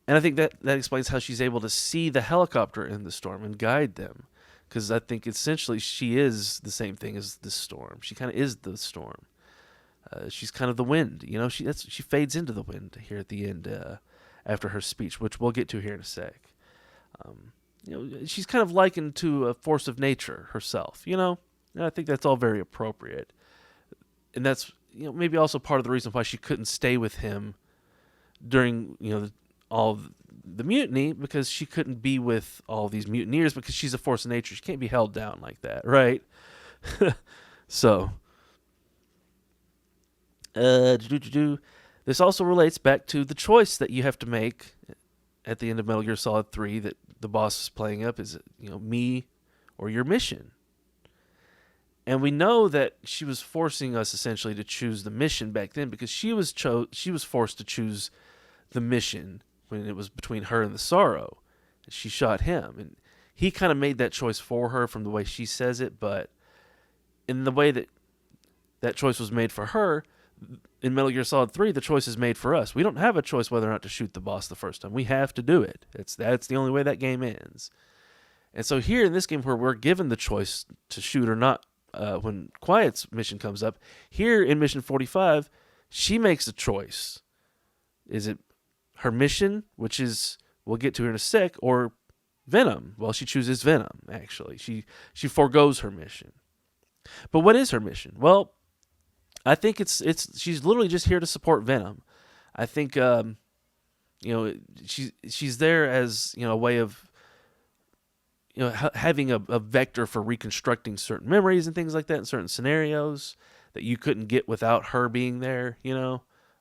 And I think that explains how she's able to see the helicopter in the storm and guide them. Because I think essentially she is the same thing as the storm. She kind of is the storm. She's kind of the wind. She fades into the wind here at the end after her speech, which we'll get to here in a sec. She's kind of likened to a force of nature herself, And I think that's all very appropriate. And that's, maybe also part of the reason why she couldn't stay with him during, all the mutiny, because she couldn't be with all these mutineers because she's a force of nature. She can't be held down like that, right? So, this also relates back to the choice that you have to make at the end of Metal Gear Solid 3 that the boss is playing up is, me or your mission. And we know that she was forcing us essentially to choose the mission back then because she was forced to choose the mission when it was between her and the Sorrow. She shot him, and he kind of made that choice for her from the way she says it, but in the way that choice was made for her, in Metal Gear Solid 3, the choice is made for us. We don't have a choice whether or not to shoot the boss the first time. We have to do it. That's the only way that game ends. And so here in this game where we're given the choice to shoot or not, when Quiet's mission comes up, here in Mission 45, she makes a choice. Is it her mission, which is, we'll get to her in a sec, or Venom? Well, she chooses Venom, actually. She forgoes her mission. But what is her mission? Well, I think she's literally just here to support Venom. I think she's there as a way of having a vector for reconstructing certain memories and things like that in certain scenarios that you couldn't get without her being there.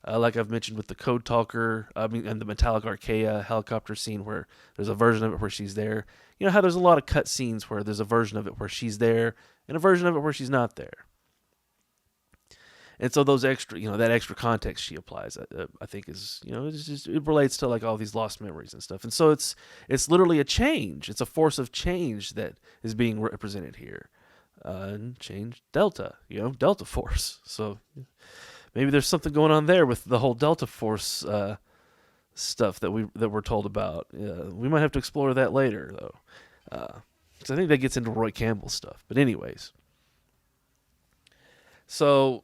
Like I've mentioned with the Code Talker, and the Metallic Archaea helicopter scene where there's a version of it where she's there. How there's a lot of cut scenes where there's a version of it where she's there and a version of it where she's not there. And so those extra, that extra context she applies, I think is, it relates to like all these lost memories and stuff. And so it's literally a change. It's a force of change that is being represented here. And change Delta, Delta Force. So maybe there's something going on there with the whole Delta Force stuff that we're told about. We might have to explore that later, though. Because I think that gets into Roy Campbell stuff. But anyways. So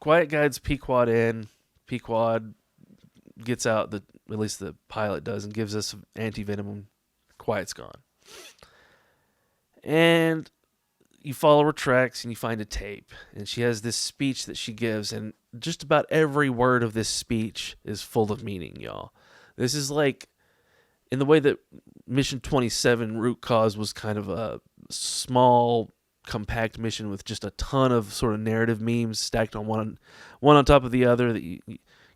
Quiet guides Pequod in. Pequod gets out, at least the pilot does, and gives us anti-venom. Quiet's gone. And you follow her tracks and you find a tape. And she has this speech that she gives, and just about every word of this speech is full of meaning, y'all. This is like, in the way that Mission 27 Root Cause was kind of a small, compact mission with just a ton of sort of narrative memes stacked on one on top of the other that you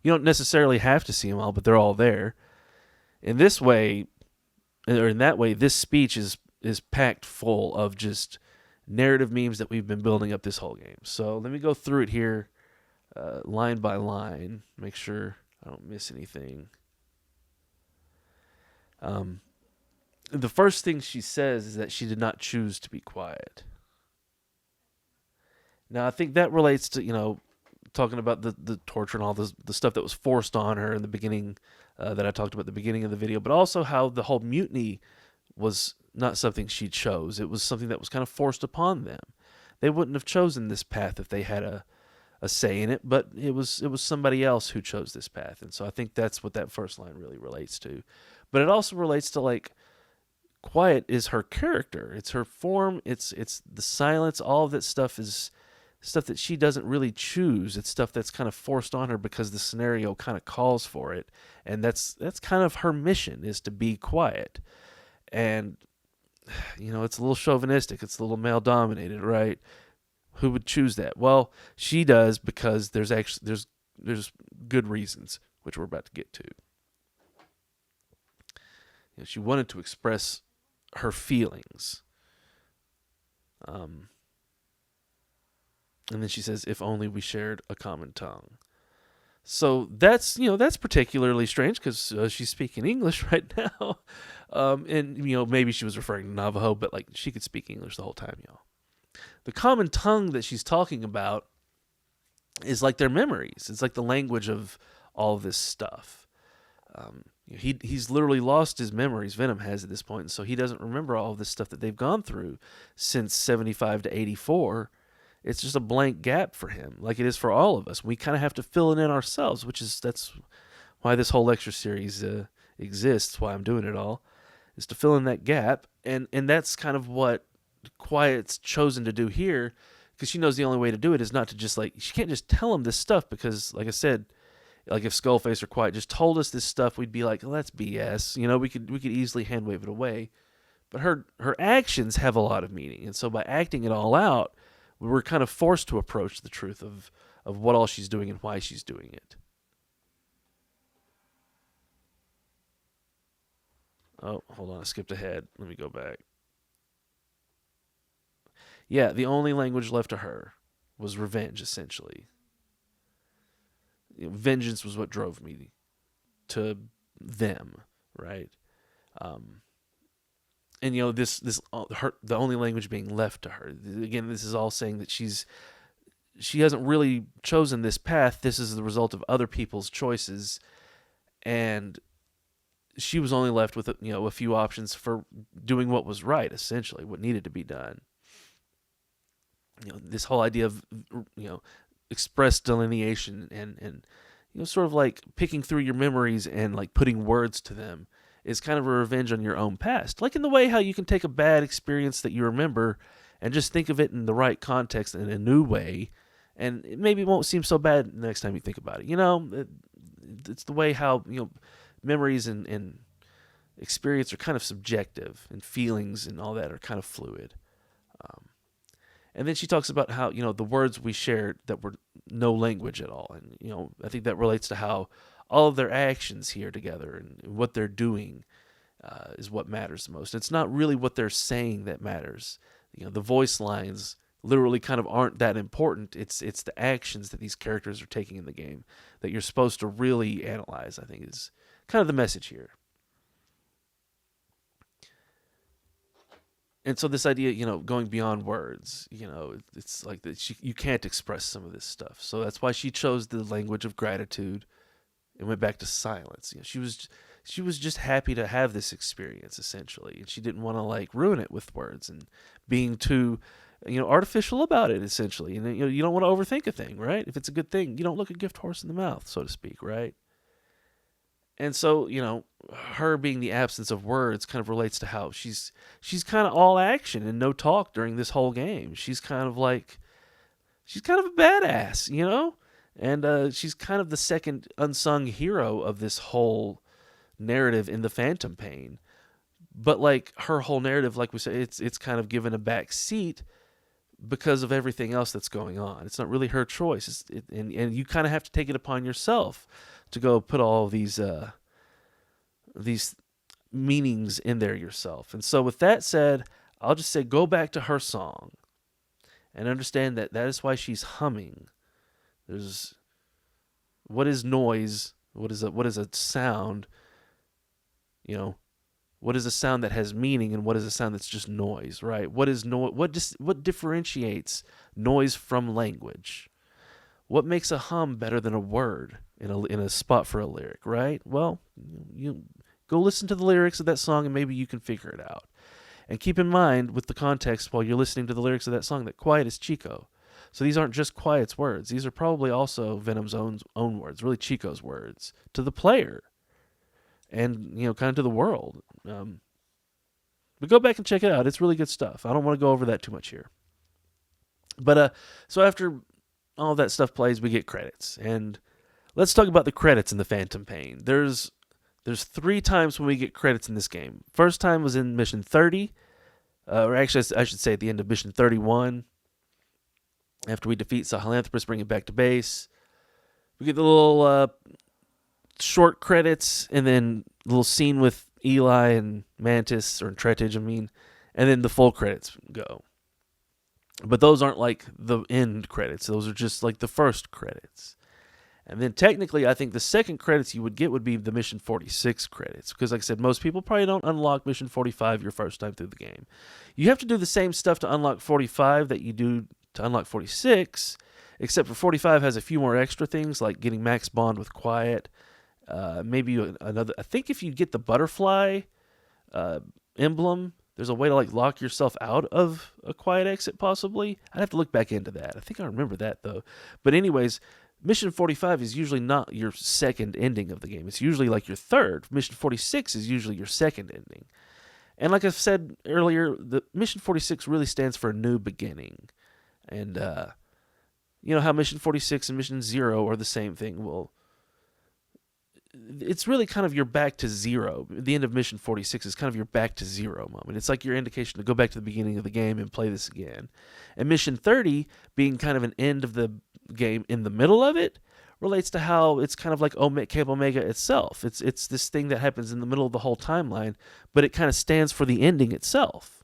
don't necessarily have to see them all, but they're all there. In that way, this speech is packed full of just narrative memes that we've been building up this whole game. So let me go through it here, line by line, make sure I don't miss anything. The first thing she says is that she did not choose to be quiet. Now, I think that relates to, talking about the torture and all the stuff that was forced on her in the beginning, that I talked about at the beginning of the video, but also how the whole mutiny was not something she chose. It was something that was kind of forced upon them. They wouldn't have chosen this path if they had a say in it, but it was somebody else who chose this path. And so I think that's what that first line really relates to. But it also relates to, like, Quiet is her character. It's her form. It's the silence. All of that stuff is stuff that she doesn't really choose. It's stuff that's kind of forced on her because the scenario kind of calls for it. And that's kind of her mission, is to be quiet. And, it's a little chauvinistic. It's a little male-dominated, right? Who would choose that? Well, she does, because there's good reasons, which we're about to get to. She wanted to express her feelings. And then she says, if only we shared a common tongue. So that's particularly strange because she's speaking English right now, and maybe she was referring to Navajo, but like she could speak English the whole time. The common tongue that she's talking about is like their memories. It's like the language of all this stuff. He's literally lost his memories. Venom has at this point, and so he doesn't remember all of this stuff that they've gone through since 75 to 84. It's just a blank gap for him, like it is for all of us. We kind of have to fill it in ourselves, that's why this whole lecture series exists. Why I'm doing it all is to fill in that gap, and that's kind of what Quiet's chosen to do here, because she knows the only way to do it is not to just she can't just tell him this stuff, because like I said, like if Skullface or Quiet just told us this stuff, we'd be like, well, that's BS. We could easily hand wave it away. But her actions have a lot of meaning, and so by acting it all out, we were kind of forced to approach the truth of what all she's doing and why she's doing it. Oh, hold on, I skipped ahead. Let me go back. Yeah, the only language left to her was revenge, essentially. Vengeance was what drove me to them, right? And this the only language being left to her. Again, this is all saying that she hasn't really chosen this path. This is the result of other people's choices, and she was only left with a few options for doing what was right, essentially what needed to be done. This whole idea of express delineation and sort of like picking through your memories and like putting words to them is kind of a revenge on your own past. Like in the way how you can take a bad experience that you remember and just think of it in the right context in a new way, and maybe it won't seem so bad the next time you think about it. It's the way how memories and experience are kind of subjective, and feelings and all that are kind of fluid. And then she talks about how, the words we shared that were no language at all. And, I think that relates to how all of their actions here together and what they're doing is what matters the most. It's not really what they're saying that matters. The voice lines literally kind of aren't that important. It's the actions that these characters are taking in the game that you're supposed to really analyze, I think, is kind of the message here. And so this idea, going beyond words, it's like that you can't express some of this stuff. So that's why she chose the language of gratitude and went back to silence. She was just happy to have this experience, essentially, and she didn't want to ruin it with words and being too, artificial about it, essentially. And you don't want to overthink a thing, right? If it's a good thing, you don't look a gift horse in the mouth, so to speak, right? And so, her being the absence of words kind of relates to how she's kind of all action and no talk during this whole game. She's kind of a badass, and she's kind of the second unsung hero of this whole narrative in the Phantom Pain. But her whole narrative, like we said, it's kind of given a back seat because of everything else that's going on. It's not really her choice, and you kind of have to take it upon yourself to go put all these meanings in there yourself. And so with that said, I'll just say go back to her song and understand that is why she's humming. What is noise? What is a sound? What is a sound that has meaning, and what is a sound that's just noise, right? What is what differentiates noise from language? What makes a hum better than a word in a spot for a lyric, right? Well, you go listen to the lyrics of that song and maybe you can figure it out. And keep in mind, with the context while you're listening to the lyrics of that song, that Quiet is Chico. So these aren't just Quiet's words. These are probably also Venom's own words, really Chico's words, to the player and, kind of to the world. But go back and check it out. It's really good stuff. I don't want to go over that too much here. But so after all that stuff plays, we get credits. And let's talk about the credits in the Phantom Pain. There's 3 times when we get credits in this game. First time was in Mission 30, or actually I should say at the end of Mission 31, after we defeat Sahelanthropus, bring it back to base. We get the little short credits, and then a little scene with Eli and Mantis, or Trettage, and then the full credits go. But those aren't the end credits. Those are just the first credits. And then technically, I think the second credits you would get would be the Mission 46 credits. Because like I said, most people probably don't unlock Mission 45 your first time through the game. You have to do the same stuff to unlock 45 that you do to unlock 46, except for 45 has a few more extra things, like getting max bond with Quiet. Maybe another... I think if you get the butterfly emblem, there's a way to like lock yourself out of a Quiet exit, possibly. I'd have to look back into that. I think I remember that, though. But anyways... Mission 45 is usually not your second ending of the game. It's usually like your third. Mission 46 is usually your second ending. And like I've said earlier, the Mission 46 really stands for a new beginning. And, you know how Mission 46 and Mission 0 are the same thing? Well, it's really kind of your back to zero. The end of Mission 46 is kind of your back to zero moment. It's like your indication to go back to the beginning of the game and play this again. And Mission 30, being kind of an end of the game in the middle of it, relates to how it's kind of like Camp Omega itself. It's this thing that happens in the middle of the whole timeline, but it kind of stands for the ending itself.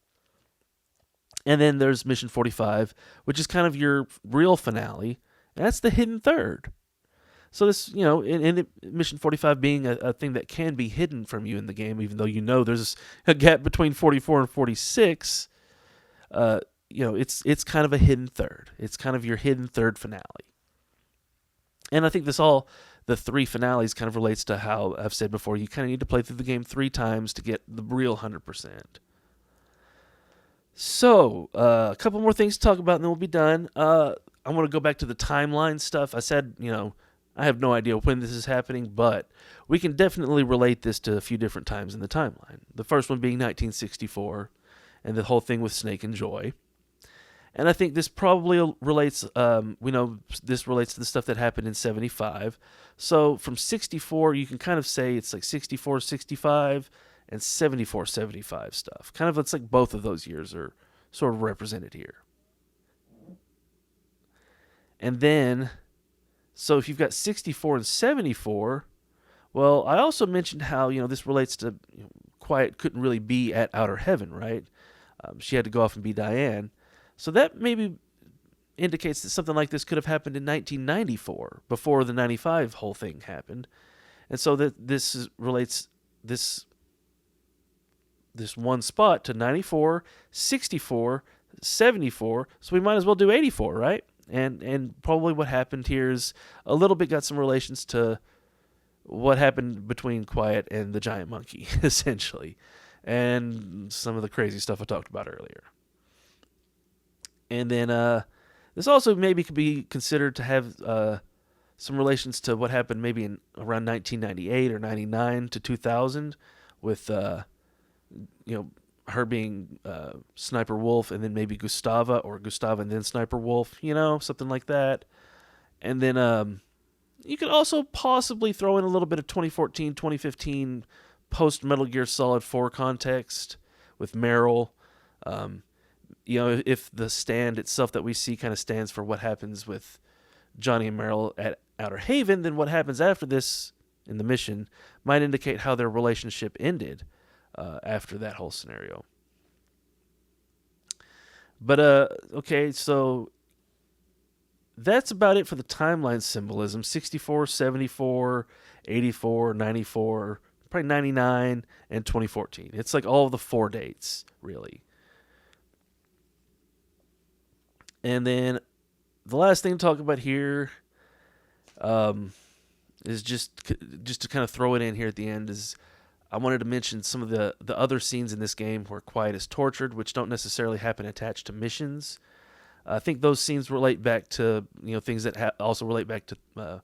And then there's Mission 45, which is kind of your real finale, and that's the hidden third. So this, you know, in Mission 45 being a thing that can be hidden from you in the game, even though you know there's a gap between 44 and 46, you know, it's kind of a hidden third. It's kind of your hidden third finale. And I think the three finales kind of relates to how I've said before, you kind of need to play through the game 3 times to get the real 100%. So, a couple more things to talk about and then we'll be done. I want to go back to the timeline stuff. I said, you know, I have no idea when this is happening, but we can definitely relate this to a few different times in the timeline. The first one being 1964, and the whole thing with Snake and Joy. And I think this probably relates, we know this relates to the stuff that happened in 75. So from 64, you can kind of say it's like 64, 65, and 74, 75 stuff. Kind of, it's like both of those years are sort of represented here. And then... so if you've got 64 and 74, well, I also mentioned how, you know, this relates to, you know, Quiet couldn't really be at Outer Heaven, right? She had to go off and be Diane. So that maybe indicates that something like this could have happened in 1994, before the 95 whole thing happened. And so that this relates this one spot to 94, 64, 74, so we might as well do 84, right? And probably what happened here is a little bit got some relations to what happened between Quiet and the giant monkey, essentially. And some of the crazy stuff I talked about earlier. And then this also maybe could be considered to have some relations to what happened maybe in around 1998 or 99 to 2000 with, you know, her being Sniper Wolf and then maybe Gustava, or Gustava and then Sniper Wolf, you know, something like that. And then you could also possibly throw in a little bit of 2014, 2015 post-Metal Gear Solid 4 context with Meryl. You know, if the stand itself that we see kind of stands for what happens with Johnny and Meryl at Outer Haven, then what happens after this in the mission might indicate how their relationship ended. After that whole scenario. But, okay, so that's about it for the timeline symbolism. 64, 74, 84, 94, probably 99, and 2014. It's like all of the 4 dates, really. And then the last thing to talk about here is just to kind of throw it in here at the end is I wanted to mention some of the other scenes in this game where Quiet is tortured, which don't necessarily happen attached to missions. I think those scenes relate back to, you know, things that also relate back to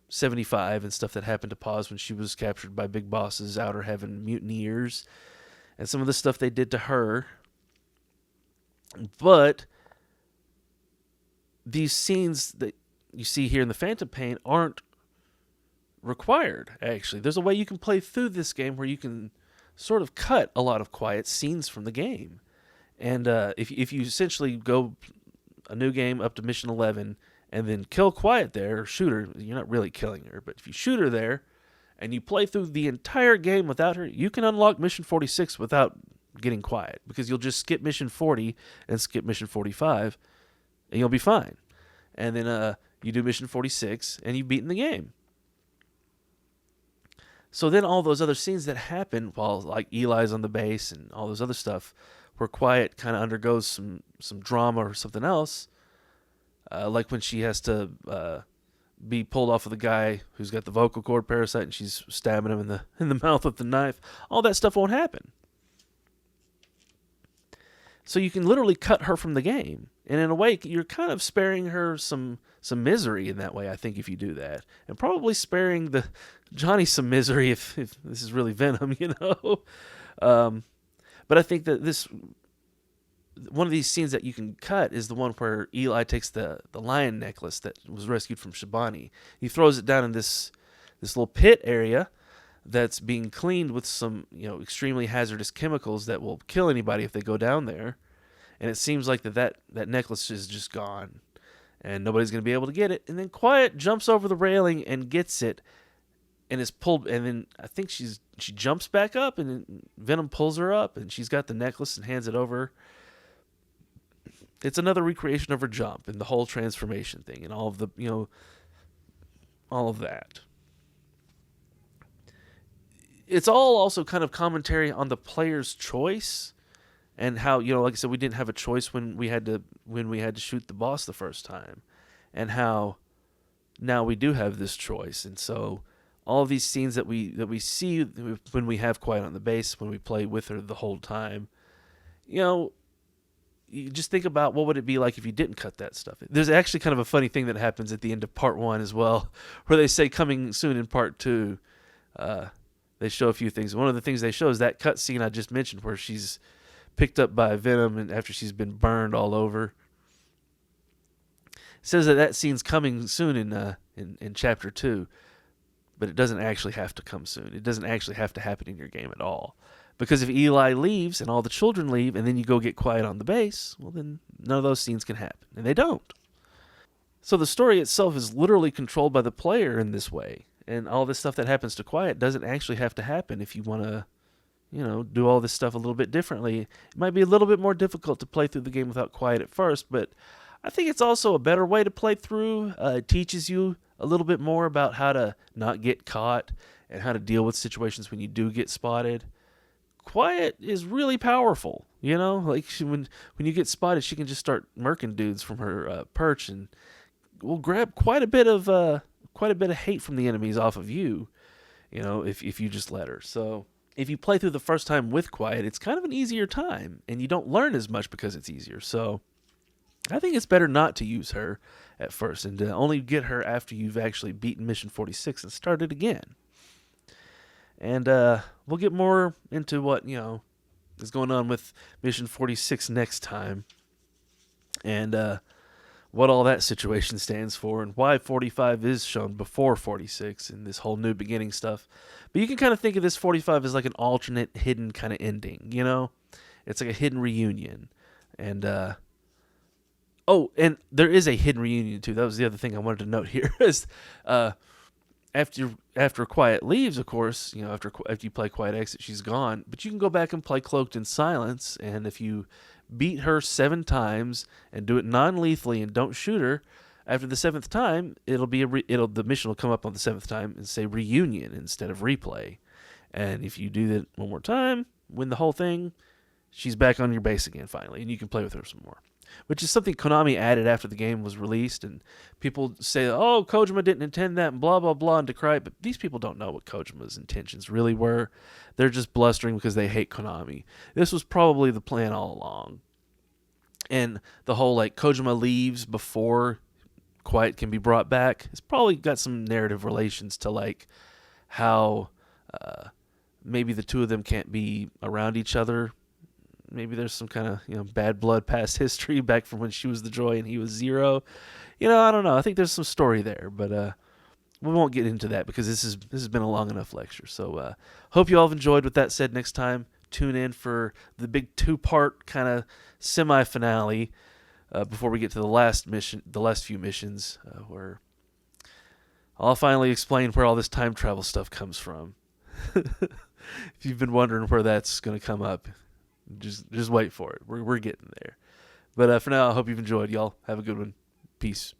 75 and stuff that happened to Paz when she was captured by Big Boss's Outer Heaven mutineers, and some of the stuff they did to her. But these scenes that you see here in the Phantom Pain aren't required, actually. There's a way you can play through this game where you can sort of cut a lot of Quiet scenes from the game. And if you essentially go a new game up to Mission 11 and then kill Quiet there, or shoot her, you're not really killing her, but if you shoot her there and you play through the entire game without her, you can unlock Mission 46 without getting Quiet, because you'll just skip Mission 40 and skip Mission 45 and you'll be fine. And then you do mission 46, and you've beaten the game. So then all those other scenes that happen while like Eli's on the base and all those other stuff, where Quiet kind of undergoes some drama or something else, like when she has to be pulled off of the guy who's got the vocal cord parasite and she's stabbing him in the mouth with the knife. All that stuff won't happen. So you can literally cut her from the game. And in a way, you're kind of sparing her some misery in that way, I think, if you do that. And probably sparing the Johnny some misery if this is really Venom, you know? But I think that one of these scenes that you can cut is the one where Eli takes the lion necklace that was rescued from Shabani. He throws it down in this little pit area that's being cleaned with some, extremely hazardous chemicals that will kill anybody if they go down there. And it seems like that necklace is just gone, and nobody's going to be able to get it. And then Quiet jumps over the railing and gets it, and is pulled. And then I think she jumps back up, and then Venom pulls her up, and she's got the necklace and hands it over. It's another recreation of her jump and the whole transformation thing and all of the, all of that. It's all also kind of commentary on the player's choice and how, like I said, we didn't have a choice when we had to shoot the boss the first time, and how now we do have this choice. And so all of these scenes that we see when we have Quiet on the base, when we play with her the whole time, you just think about what would it be like if you didn't cut that stuff. There's actually kind of a funny thing that happens at the end of part 1 as well, where they say coming soon in part 2. They show a few things. One of the things they show is that cut scene I just mentioned where she's picked up by Venom and after she's been burned all over. It says that scene's coming soon in chapter 2, but it doesn't actually have to come soon. It doesn't actually have to happen in your game at all. Because if Eli leaves and all the children leave and then you go get Quiet on the base, well then none of those scenes can happen. And they don't. So the story itself is literally controlled by the player in this way. And all this stuff that happens to Quiet doesn't actually have to happen if you want to, do all this stuff a little bit differently. It might be a little bit more difficult to play through the game without Quiet at first, but I think it's also a better way to play through. It teaches you a little bit more about how to not get caught and how to deal with situations when you do get spotted. Quiet is really powerful, like when you get spotted, she can just start murking dudes from her perch and will grab quite a bit of hate from the enemies off of you, if you just let her. So if you play through the first time with Quiet, it's kind of an easier time, and you don't learn as much because it's easier. So I think it's better not to use her at first and to only get her after you've actually beaten Mission 46 and started again. And we'll get more into what, is going on with Mission 46 next time. And what all that situation stands for and why 45 is shown before 46 and this whole new beginning stuff. But you can kind of think of this 45 as like an alternate hidden kind of ending, It's like a hidden reunion. And and there is a hidden reunion too. That was the other thing I wanted to note here is after Quiet leaves, of course, after you play Quiet Exit, she's gone. But you can go back and play Cloaked in Silence, and if you beat her 7 times and do it non-lethally and don't shoot her, after the 7th time, the mission will come up on the 7th time and say reunion instead of replay. And if you do that one more time, win the whole thing, she's back on your base again finally, and you can play with her some more. Which is something Konami added after the game was released, and people say, oh, Kojima didn't intend that, and blah, blah, blah, and decry it, but these people don't know what Kojima's intentions really were. They're just blustering because they hate Konami. This was probably the plan all along. And the whole, Kojima leaves before Quiet can be brought back, it's probably got some narrative relations to, how maybe the two of them can't be around each other. Maybe there's some kind of, bad blood past history back from when she was the Joy and he was Zero. I don't know. I think there's some story there, but we won't get into that because this has been a long enough lecture. So hope you all have enjoyed. With that said, next time, tune in for the big 2-part kind of semi-finale before we get to the last few missions where I'll finally explain where all this time travel stuff comes from. If you've been wondering where that's going to come up, just wait for it. We're getting there. But for now, I hope you've enjoyed. Y'all have a good one. Peace.